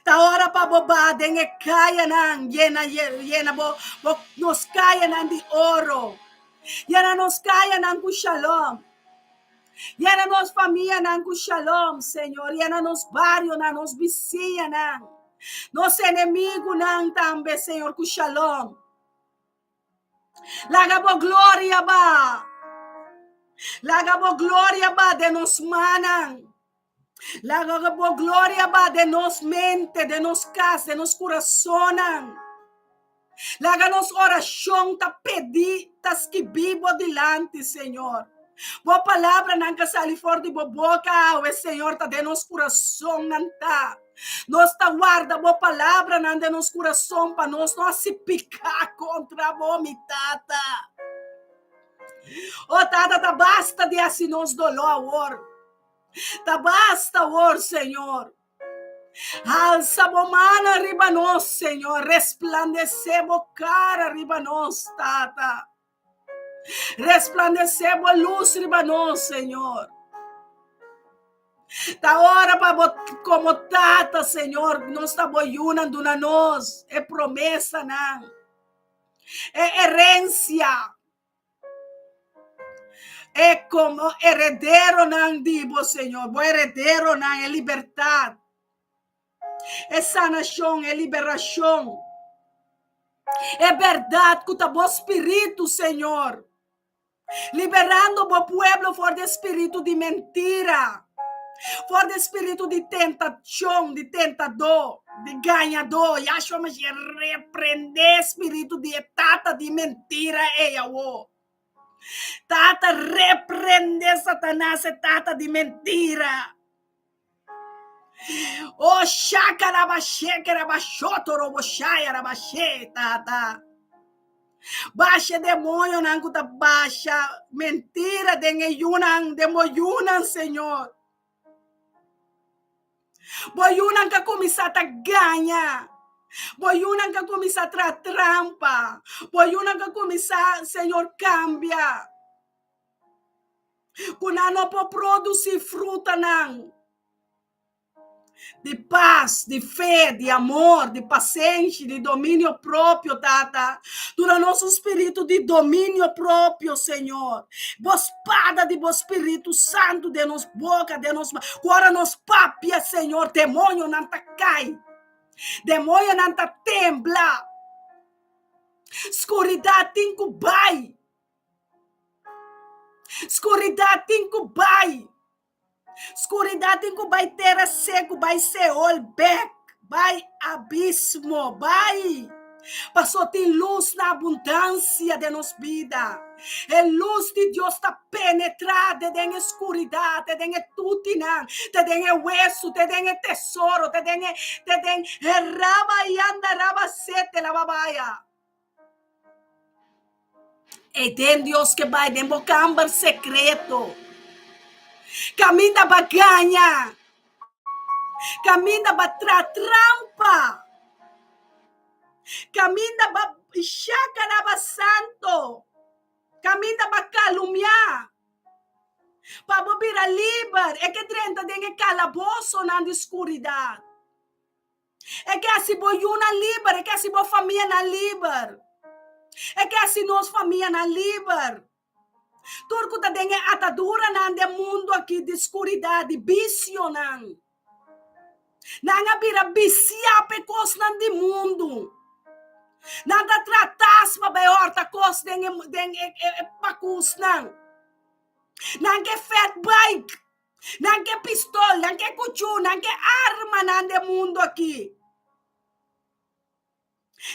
Ta hora pa bobada, e caia nan, yena bo nos caia nan de ouro. Yena nos caia nan com shalom. Yena nos família nan com shalom, Senhor. Yena nos barrio nan, nos vizinha nan. Nos inimigo nan também, Senhor, com shalom. Laga bo glória ba. Laga bo glória ba de nos manan. Laga bo glória ba de nos mente, de nos casa, de nos coração. Laga nos oração ta pedir, tas que vivo dilante, Senhor. Boa palavra não que sali fora de boca, o Senhor tá de nos coração não tá. Nós tá guarda boa palavra não de nos coração para nós não se picar contra a vomitada. Oh, tá basta de assim nos dolor. Tá basta, Senhor. Alza bomana arriba nós, Senhor. Resplandecer bo cara arriba nós, Tata. Resplandecer bo luz arriba nós, Senhor. Da hora para como Tata, Senhor, nós estamos ayunando na nós. É promessa, não. É herência. É como heredero, não digo, Senhor. O heredero, não, é liberdade. É sanação, é liberação. É verdade que o espírito, Senhor, liberando o povo fora do espírito de mentira, fora do espírito de tentação, de tentador, de ganhador. E acho que repreender espírito de tata de mentira. Tata, repreender Satanás, tata de mentira. Oh, shakarabashe, kerabashoto, roboshaya, rabashe, Tata. Baixa demônio, não cuta baixa. Mentira, dengueyunan, demoyunan, Senhor. Boyunan que começar a ganhar. Boyunan que começar a trampa. Boyunan que começar, Senhor, cambia. Quando não pode produzir fruta, não. De paz, de fé, de amor, de paciência, de domínio próprio, Tata. Dura nosso espírito de domínio próprio, Senhor. Espada de vos Espírito Santo de nos boca, de nos... Agora nos papia, Senhor. Demônio não tá cai. Demônio não tá tembla. Escuridão tem que vai. Escuridão tem que vai. Escuridão tem que vai ter seco, vai Seol, beck, vai abismo, vai. Passou tem luz na abundância de nos vida. A luz de Deus está penetrada dentro da escuridão, dentro de tudo, dentro do hueso, dentro do tesouro, dentro do raba e anda, raba sete, la babaia. E tem Deus que vai dentro do câmara secreto. Caminha para ganhar. Caminha para trampa. Caminha para chacaraba santo. Caminha para calumniar. Para virar livre. É que trenta tem calabouço na escuridão. É que assim boiuna livre. É que assim boa família na livre. É que assim nossa família na livre. Turco tá tem atadura nande mundo aqui de escuridão, de vício não. Não vira viciar pecos nande mundo. Nada tratas para beorta cos den pacus não. Não que fat bike, não que pistola, não que cuchu, não que arma nande mundo aqui.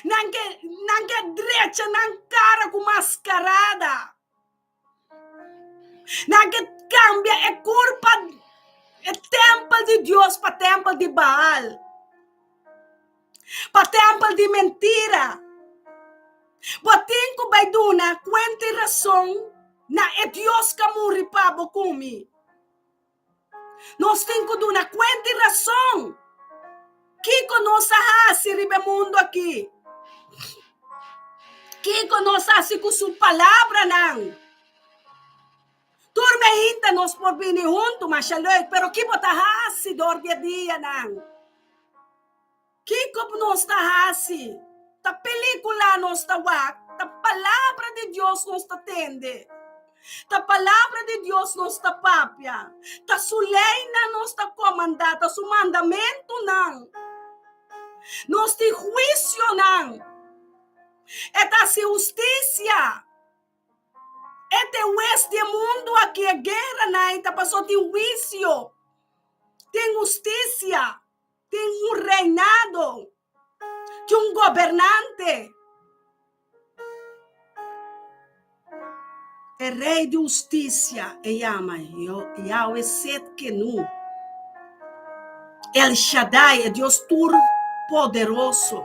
Não que drecha, não cara com mascarada. Não que cambia, é culpa, é templo de Deus para templo de Baal, para templo de mentira. Botinho vai dar quanta e razão, na é Deus que morre para bocumi. Nós temos que dar quanta e razão, que conosco se ribe mundo aqui, que conosco se com sua palavra não. Turma ainda nós por vir junto, mas pero que botar assim do dia não. Que como nós está assim, ta película nós está wak, ta palavra de Deus nós está tende, ta palavra de Deus nós está papia, ta su lei nós está comandada, su mandamento não, nós tem juízo não, eta se justiça. Este mundo aqui é guerra, né? Tá passando tem juízo, tem justiça, tem reinado, tem governante. É rei de justiça, e ama, Yahweh Setkenu. El Shaddai é Deus todo-poderoso.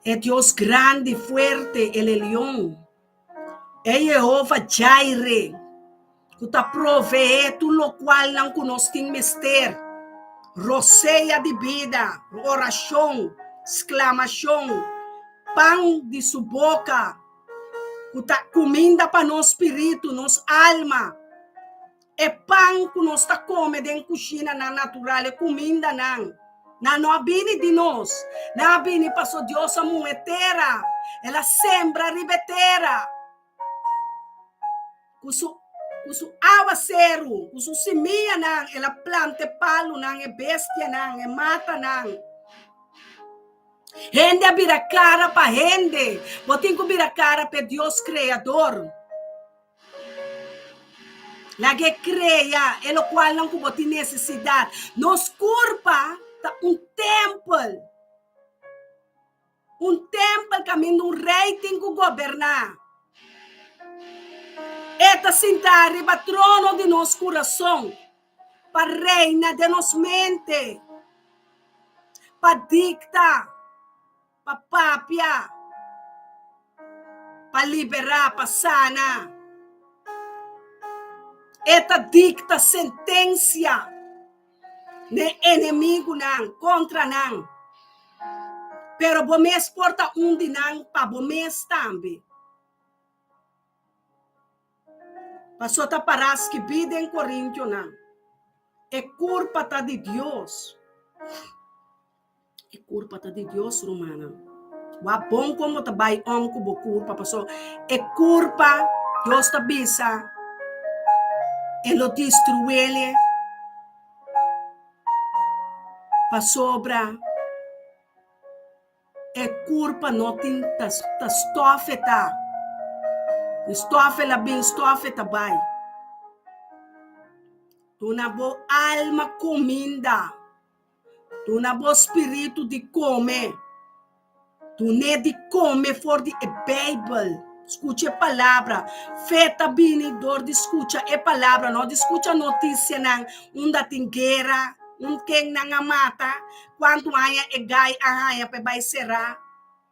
É Deus grande, forte, Ele é leão. É Jeová Jireh, que está provee tudo o qual não conosco tem mister. roceia de vida, oração, exclamação, pão de sua boca, comida para nosso espírito, nossa alma. É pão que nós está comendo em cozinha na natural, é comida não. Não abine de nós, não abine para Deus a muetera, ela sembra ribeteira. Kusu aguacero, kusu semia não, ela planta palo não, é bestia não, é mata não. Rende a vira cara para rende, botem que vira cara para Deus Criador. La que crea, é o qual não tem necessidade. Nos culpa um templo caminho rei tem que governar. Eta sentar riba trono de nosso coração, para reina de nossa mente, para dictar, para papia, para liberar, para sana. Eta dicta sentença de inimigo não, contra não. Pero bomes porta de não para bomes também. Passou a parar que vida em Coríntio não. É culpa de Deus. É culpa de Deus, romana. O bom como tá vai com culpa, passou. É culpa Deus tá bisa. Ele destrui ele. Para sobra. É culpa não tem ta stofeta. Stofe la bem, stofe tabai. Tu na bo alma comida. Tu na bo espírito de comer. Tu ne de comer for de Bible. Escute a palavra. Feta bem dor de escuta a palavra. Não de escuta notícia não. Da tem guerra. Quem não mata. Quanto haya e gai a haya pe vai será.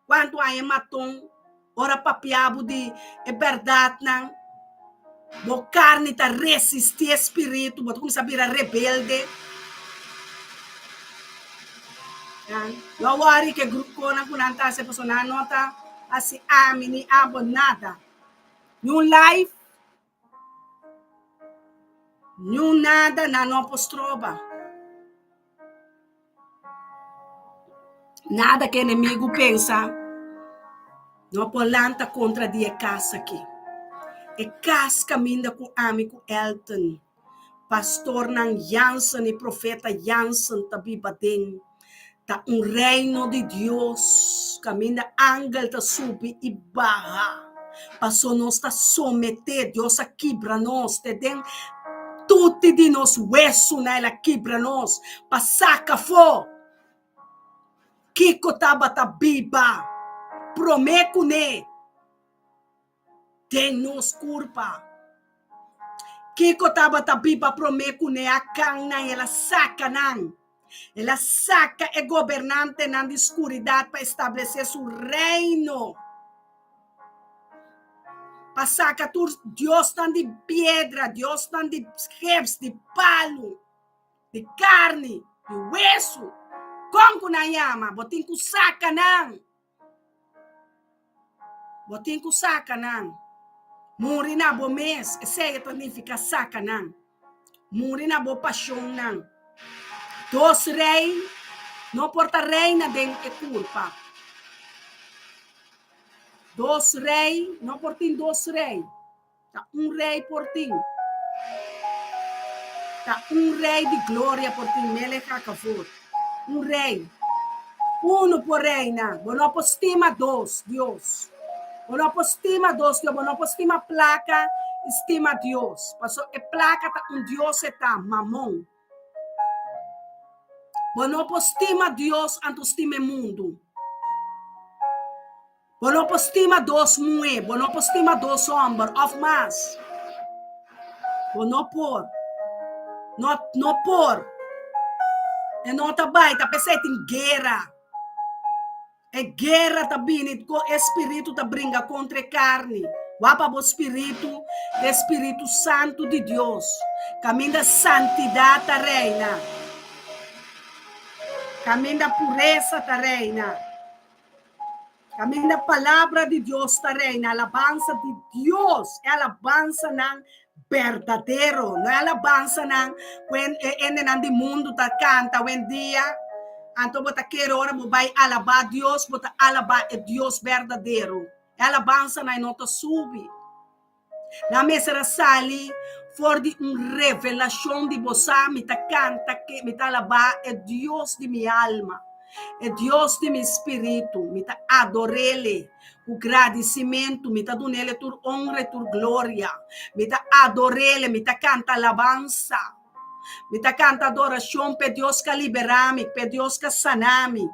Quanto haya matou. Ora papiabo de é verdade não. Bo carne tá resistir espírito, bo começa a virar rebelde. Eu worry que grupo na kunanta se persona nota assim amini abo nada. New life. New nada na não postroba. Nada que inimigo pensa. Não polanta contra die casa aqui. E casa caminha com amigo Elton. Pastor Nan Jansen e profeta Jansen tabi baden. Ta reino de Deus. Caminha ángel ta subi e barra. Passou nós ta someter. Deus a quebra nós. Te den tudo de nós hueso na ela quebra nós. Passaca fo. Kiko taba ta biba. Prometo ne. Tem nos culpa. Kiko taba tabiba prometo ne a cana ela saca nan. Ela saca e governante nan de escuridade para estabelecer seu reino. Para saca tu Deus tan de pedra, Deus tan de reis, de palo, de carne, de hueso. Como na yama, botin ku saca nan. Botin ku saca nan. Muri na bo mês, esse significa saca não. Muri na bo paixão não. Dos rei, não porta reina den é culpa. Dos rei, não portin dos rei. Tá rei portin. Tá rei de glória portin, Melech HaKavod. Rei. Uno por reina, não postima dos, Deus. Não estima Deus, não estima placa, estima Deus. Passou é placa tá Deus está mamão. Não estima Deus antes estima mundo. Não estima Deus mulher, não estima Deus homem, of mais. Não por. Não por. E não tá bem, tá pensando em guerra. É guerra também, o espírito tá brinca contra a carne. Wapa o espírito Santo de Deus. Caminho da santidade reina. Caminho da pureza da reina. Caminho da palavra de Deus da reina. Alabança de Deus. É alabança não verdadeiro. Não é alabança não. Quando é de mundo da canta. When dia. Então, você quer hora, você vai alabar Deus. Você alabar Deus verdadeiro. É alabança não nota sube. Na mesa sali. For de revelação de você. Me ta canta. Me ta alabar. É Deus de minha alma. É Deus de meu espírito, me tá adorele, o agradecimento, me tá dando ele tua honra e tua glória, me tá adorele, me tá canta alabança, me tá canta adoração, pe Deus que liberar-me, pe Deus que sanar-me,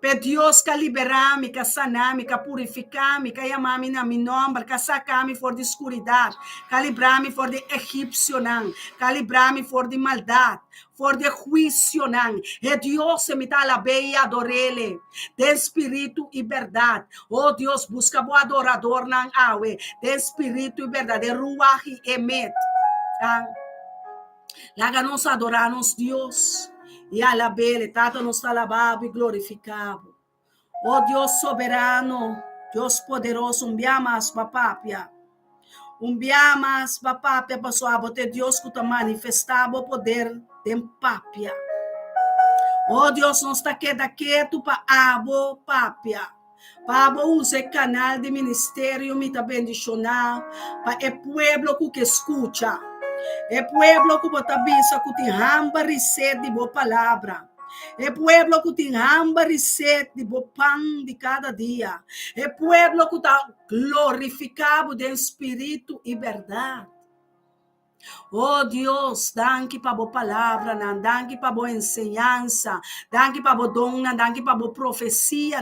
pe Deus que liberar-me, que sanar-me, que purificar-me, que chamar-me na meu nome, que sacar-me fora de escuridão, que livrar-me fora de egípcio, que livrar-me fora de maldade, fora de juízo, e Deus me dá a bem e adorele, de espírito e verdade. Oh Deus, busca o adorador, de espírito e verdade, de ruach e emet. Láganos adorarnos Deus. E alabele, Tata nos alabado e glorificado. Oh Deus soberano, Deus poderoso, mais papapia. Mais papapia, pessoal, bote Deus que está manifestado o poder de papia. Oh Deus, não está quieto para abo papia. Para use canal de ministério, me está bendicionar, para o pueblo que escuta. É pueblo que bota bisa que tem hambre e sede de boa palavra. É pueblo que tem hambre e sede de boa pão de cada dia. É pueblo que está glorificado de espírito e verdade. Oh Deus, danke para boa palavra, danke para boa ensinança, danke para boa dom, danke para boa profecia,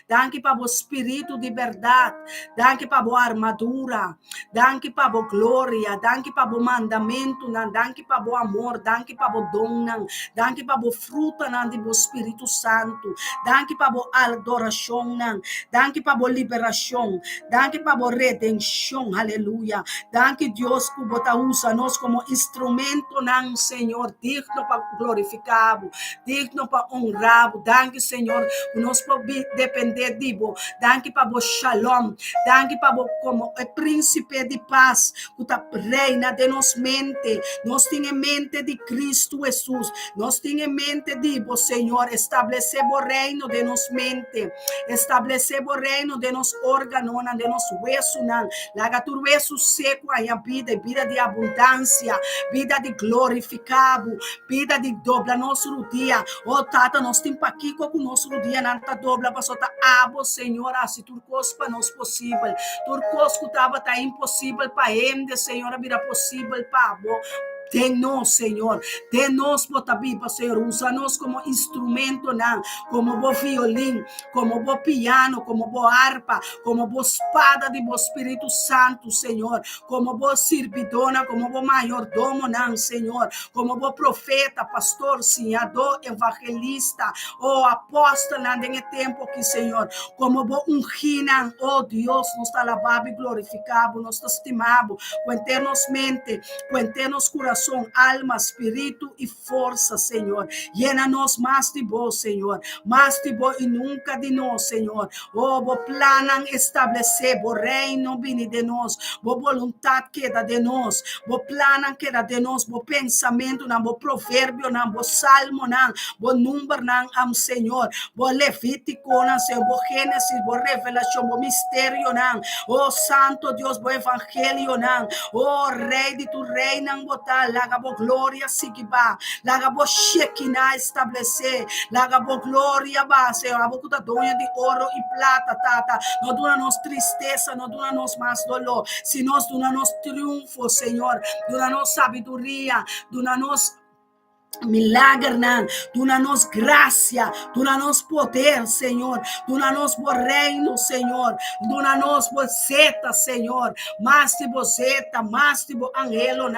danke para boa espírito de verdade, danke para boa armadura, danke para boa glória, danke para boa mandamento, danke para boa amor, danke para boa dom, danke para boa fruta de boa Espírito Santo, danke para boa adoração, danke para boa liberação, danke para boa redenção, aleluia, danke Deus que bota usa nós como instrumento, não, Senhor, digno para glorificar, digno para honrar, danke, Senhor, nós podemos depender de você, danke para o shalom, danke para o como príncipe de paz, que reina de nos mente, nós temos em mente de Cristo Jesus, nós temos em mente de você, Senhor, estabelecer o reino de nos mente, estabelecer o reino de nos órgãos, de nos huesos, laga tu hueso seco aí a vida de abundância, vida de glorificado, vida de dobra nosso dia. Oh, Tata, nós temos aqui com o nosso dia, nada dobra, passou tá abo, Senhor, assim, turcos para nós possível, turcos que estava tá impossível para ele, Senhor, vira possível para abo. De nós, Senhor, de nós, Botabiba, Senhor, usa-nos como instrumento, como o violino, como o piano, como o harpa, como a espada de o Espírito Santo, Senhor, como o servidona, como o mayordomo, Senhor, como o profeta, pastor, senhor, evangelista, o apóstolo, em tempo aqui, Senhor, como o ungina, oh Deus, nos está alabado e glorificado, nos está estimado, cuente-nos mente, cuente-nos coração, alma, espírito e força, Senhor. Llena-nos mais de vós, Senhor. Mais de vós e nunca de nós, Senhor. Oh, vos planam estabelecer, vos reino vini de nós, vos vontade queda de nós, vos planam queda de nós, vos pensamento, vos provérbio, vos salmo, vos número, Senhor. Vos levítico, Senhor, vos Gênesis, vos revelação, vos mistério, oh, Santo Deus, vos evangelho, oh, Rei de tu reina, botar, laga vos glória, sigiba, laga vos Shekinah estabelecer, laga vos glória, Senhor, a boca da dona de ouro e plata, Tata, não dura-nos tristeza, não dura-nos mais dolor, se nós dura-nos triunfo, Senhor, dura-nos sabedoria, dura-nos milagre, duna-nos graça, duna-nos poder, Senhor, duna-nos o reino, Senhor, duna-nos zeta, Senhor, mais de zeta, mais de angelo,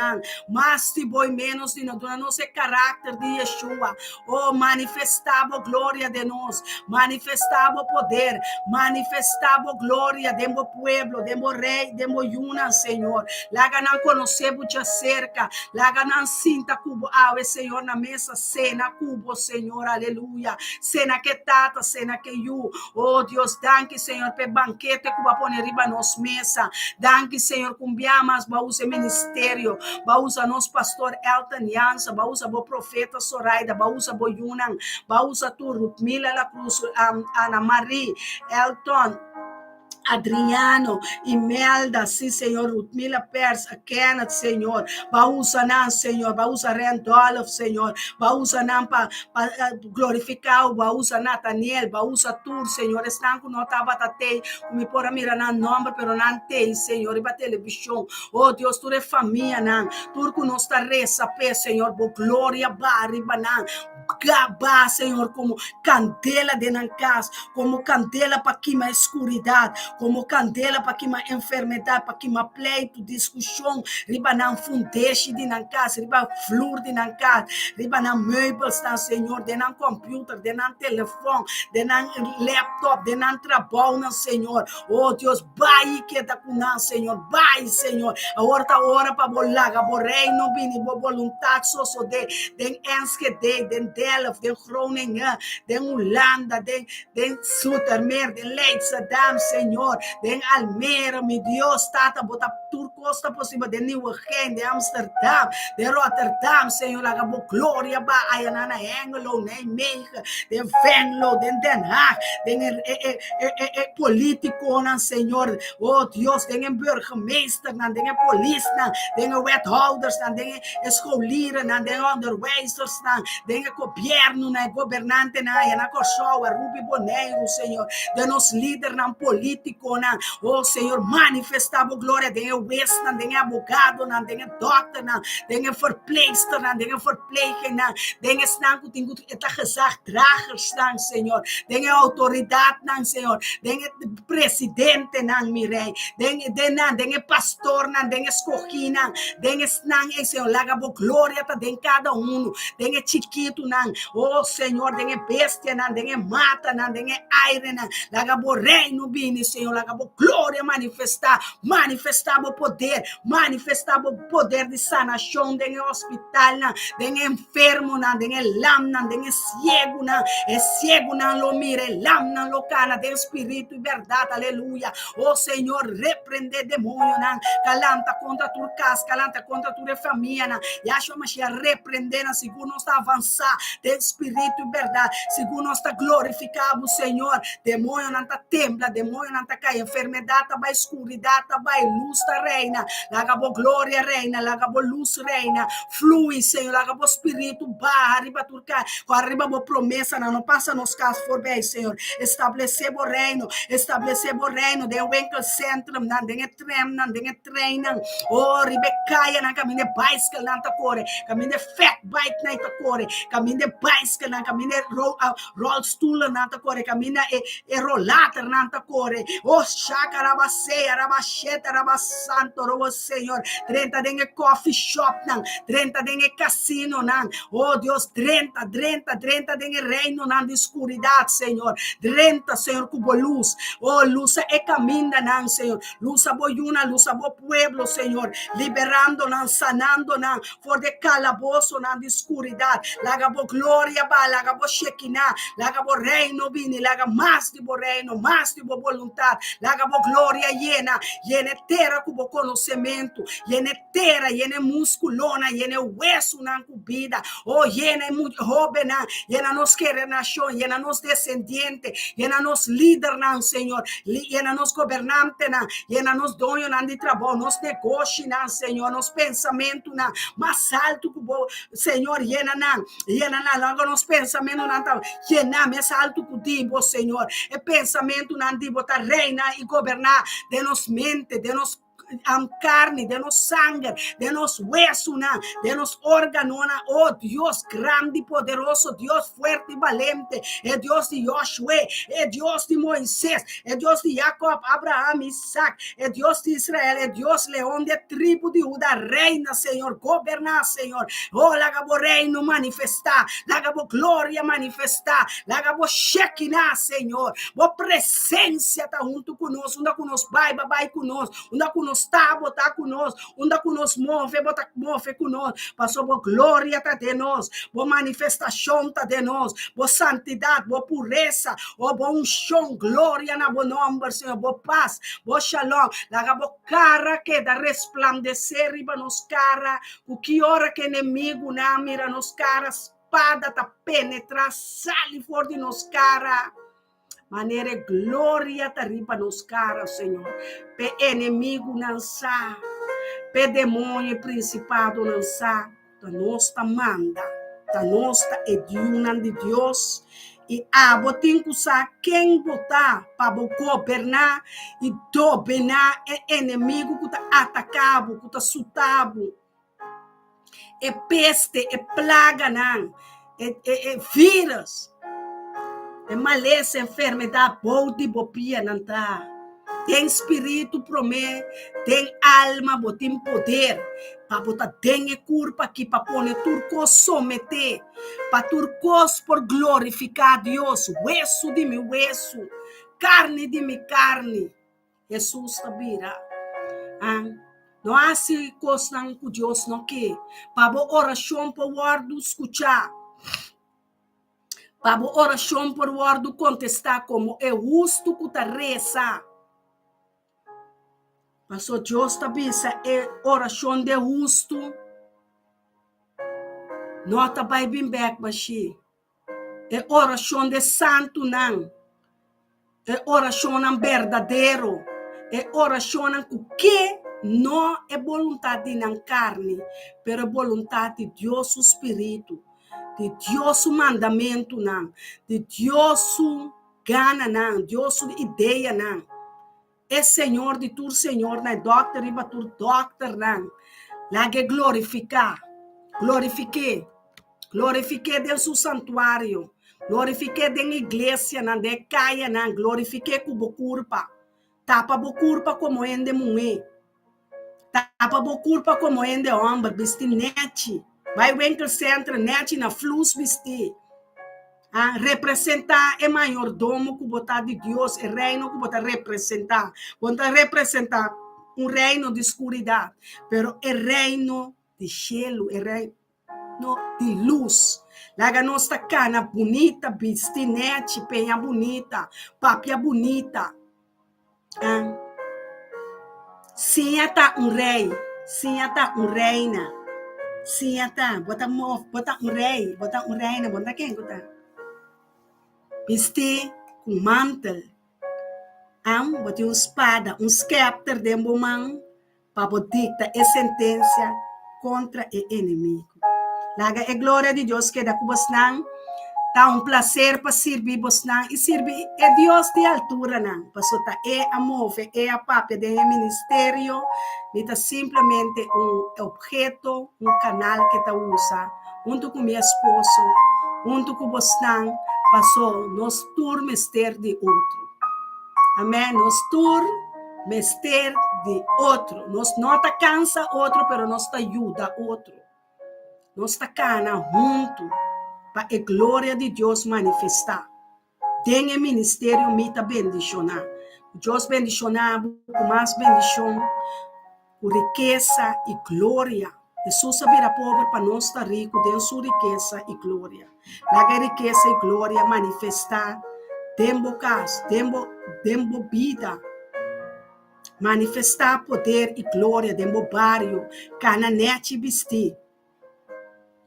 mais de menos de nós, duna-nos o caráter de Yeshua, oh, manifestava a glória de nós, manifestava o poder, manifestava a glória de meu pueblo, de meu rei, de meu yuna, Senhor, laga não conhecemos de cerca, laga não sinta como, Senhor, na mesa, cena cubo, Senhor, aleluia. Cena que tata, cena que you. Oh, Deus, danke, Senhor, pe banquete que vai pôr riba nos mesa. Danke, Senhor, cumbiamas, bausa ministério, bausa nos pastor Elton Jansa, bausa bo profeta Soraida, bausa bo Yunan, bausa tu Ruthmila La Cruz, Ana Marie, Elton, Adriano, Imelda, sim, Senhor, Ruthmila Persa, Kenneth, Senhor, Bausa não, Senhor, Bausa Randolph, Senhor, Bausa não para glorificar, Bausa Nathaniel, Bausa Tur, Senhor, estão com nota batatei, me pora mira na nome, pero não tem, Senhor, e ba televisão, oh Deus, tu é família, não, tu com nossa reza, pé, Senhor, bo glória, bari, banan, gaba, Senhor, como candela de na casa, como candela para queimar a escuridão, como candela para queimar a enfermidade, para queimar pleito, discussão, riba não fundeixe de na casa, riba flor de na casa, riba não meubles, Senhor, de na computer, de na telefone, de na laptop, de na trabalho, Senhor, oh Deus, vai que da cunã, Senhor, vai, Senhor, a hora para bolar, a reino, bini, bo vontade, só de Enschede, de Delft, de Groningen, de Holanda, de Zoetermeer, de Leidschendam, Senhor, de Almere, meu Deus, tata, bota turcosta possível, de Nieuwegein, de Amsterdam, de Rotterdam, Senhor, agabo glória, ba, ayanana, Engelo, Nijmegen, de Venlo, de Den Haag, de político, Senhor, oh Deus, de burgemeester, de police, de wethouders, de scholieren, de onderwijzers, de governo, governante, na Kosovo, Rubi Boneiro, Senhor, de nos líder, político, oh Senhor, manifestava glória, de west, de abogado, de doctor, de verpleegster, de verpleging, de snang, het gezag dragers, Senhor, de autoridade, Senhor, de presidente, mirei, de pastor, de escorrina, de snang, Senhor, lagabo glória, de cada de chiquito, oh Senhor, de bestia, de mata, de aire, lagabo reino, bini, Senhor, lagabo glória, manifestar o poder de sanação, de hospital, de enfermo, de lam, de ciego, lo mire, lam, lo cana, de espírito e verdade, aleluia, oh Senhor, repreende demônio, calanta contra tua casa, calanta contra tua família, Yahshua Mashiach, repreendendo, segundo nós está avançar, de espírito e verdade, segundo nós está glorificado, Senhor, demônio não está tembla, demônio não está cai, enfermidade vai, escuridade vai, luz está reina, lagabo glória reina, lagabo luz reina, flui, Senhor, lagabo espírito, barra, arriba turca, arriba bo promessa, não passa nos casos for bem, Senhor, estabelecer o reino, de Winkel Centrum, de trem, oh, ribecaia, na caminho de bicycle, na core, caminho de fat bike, na core, caminho de bicycle, na caminho de rollstool, na core, caminho de rollater, na core, oh, chacarabacea, rabacheta, rabasanto, robo, Senhor, 30 de coffee shop, 30 de cassino, oh, Deus, 30 de reino, de escuridade, Senhor, 30, Senhor, cubo luz, oh, luz é caminho, Senhor, luz a boyuna, luz a bo pueblo, Senhor, liberando, sanando, for de calabozo, de escuridade, lagabo glória, lagabo shekinah, lagabo reino, bini, laga mais de bo reino, mais de bo vontade, lagabo glória llena terra cubo conhecimento, llena terra, llena musculona, llena hueso, cubida, oh, llena joven, llena nos querer nación, llena nos descendiente, llena nos líder, Senhor, llena nos governante, llena nos dono, de trabalho, nos negócio, Senhor, nos pensamento, mais alto que o Senhor, llena, logo nos pensamento, llena mais alto que o dibo, Senhor, e pensamento, de botar reina e governar, de nos mente, de nos carne, de nos sangue, de nos hueso, de nos órgano, oh Dios grande y poderoso, Dios fuerte y valiente, el Dios de Josué, el Dios de Moisés, el Dios de Jacob, Abraham, Isaac, el Dios de Israel, el Dios león de tribu de Judá, reina, Señor, goberna, Señor, oh, lagabo reino manifestar, lagabo gloria manifestar, lagabo Shekinah, Señor, oh presencia está junto conosco, unda conosco, vai conosco, unda conosco nós está, botar conosco, onde que nós move, botar move conosco, passou boa glória tá de nós, boa manifestação tá de nós, boa santidade, boa pureza, boa unção, glória na bom nome, Senhor, boa paz, boa shalom, laga boa cara que da resplandecer riba nos cara, o que hora que inimigo na mira nos cara, espada tá penetrar, sale fora de nos cara, maneira glória tá riba nos cara, Senhor, pe inimigo não sa, pe demônio principado não sa, da nossa manda, da nossa ediuna de Deus, e botem que usar quem botar para governar e dominar é inimigo que está atacado, que está sutado, é peste, é plaga, não, é vírus, é maleza, enfermidade, bode, bopia, não tá. Tem espírito promê, tem alma, tem poder, para botar tem culpa aqui, para pôr turcos someter, para turcos por glorificar Deus, hueso de meu hueso, carne de minha carne. Jesus sabia, não há se coisa que Deus não quer, para oração para o ordo escutar, para oração para o ordo contestar como é justo que está reza. Pastor Deus tabisa é oração de justo. Nota vai bem back baixi. É oração de santo não. É oração verdadeiro. É oração que não é vontade na carne, pero é vontade de Deus o Espírito, de Deus o mandamento não, de Deus o gana não, Deus o ideia não. É Senhor de tu Senhor, não é doctor e batur doctor não. Lá que glorificar, glorifique dentro do santuário, glorifique dentro da igreja, não de caia não, glorifique com bocurpa, tapa bocurpa como ende mulher, tapa bocurpa como ende homem, vestir net, vai winkel centro net na flus vestir. Representar é mayordomo que botar de Deus, é reino que botar representar. Botar representar reino de escuridão, pero é reino de cielo, é reino de luz. Laga nossa cana bonita, vestinete, penha bonita, papia bonita. Sim, está rei, sim, está reina. Sim, está, bota rei, bota reina, bota quem bota? Vestir com mantel, botar espada, scepter de mão, para dictar a sentença contra o inimigo. Laga é glória de Deus que dá com você não, tá prazer para servir você não, e servir é Deus de altura não, para só tá a mover, a papel de ministério, está simplesmente objeto, canal que tá usa, junto com meu esposo, junto com você não, passou nos tur mester de outro. Amém? Nos tur mester de outro. Nos não te cansa outro, pero nos te ajuda outro. Nos te cana junto para a glória de Deus manifestar. Tem o ministério me ta bendicionar. Deus bendicionar com mais bendição, com riqueza e glória. Jesus vira pobre para nós estar rico, tem sua riqueza e glória. La riqueza e glória manifestar, tempo casa, tempo vida, manifestar poder e glória, tempo barrio, cana nete vestir.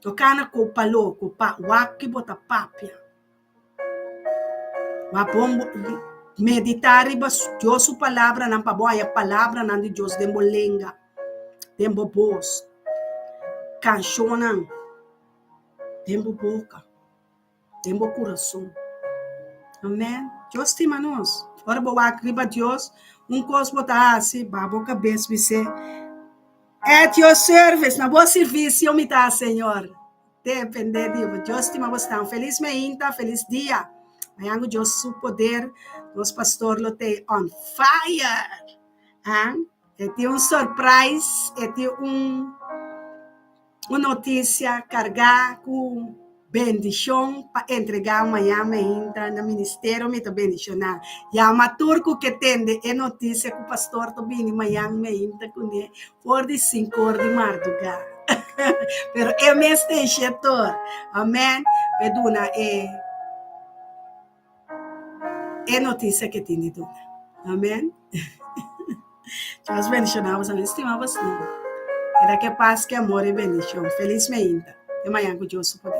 O cana copa louco, waki bota papia. Wapombo meditar riba Deus sua palavra, não pa boa a palavra não de Deus, tempo lenga, tempo voz. Cancionam, tempo boca, tempo coração. Amém? Deus estima nós. Ora, boa acaba Deus, coisa botar assim, babo cabeça, você. É teu serviço, na boa serviço, eu me dá, Senhor. Depende de Deus. Deus estima você. Feliz meinta, feliz dia. Amanhã, Deus, seu poder, nosso pastor, lo tem on fire. Tem surprise, tem uma notícia carregada com bendição para entregar amanhã ainda no ministério me tá bendicionar. E a maturco que tende é notícia que o pastor tô vindo amanhã ainda com ele por de 5 horas de madrugada. Pero é mesmo enxetor. Amém. Peduna é notícia que tem de tudo. Amém. Deus bendicionamos a estimamos. Era que paz, que amor e bendição. Feliz ainda. Amanhã com Deus poder.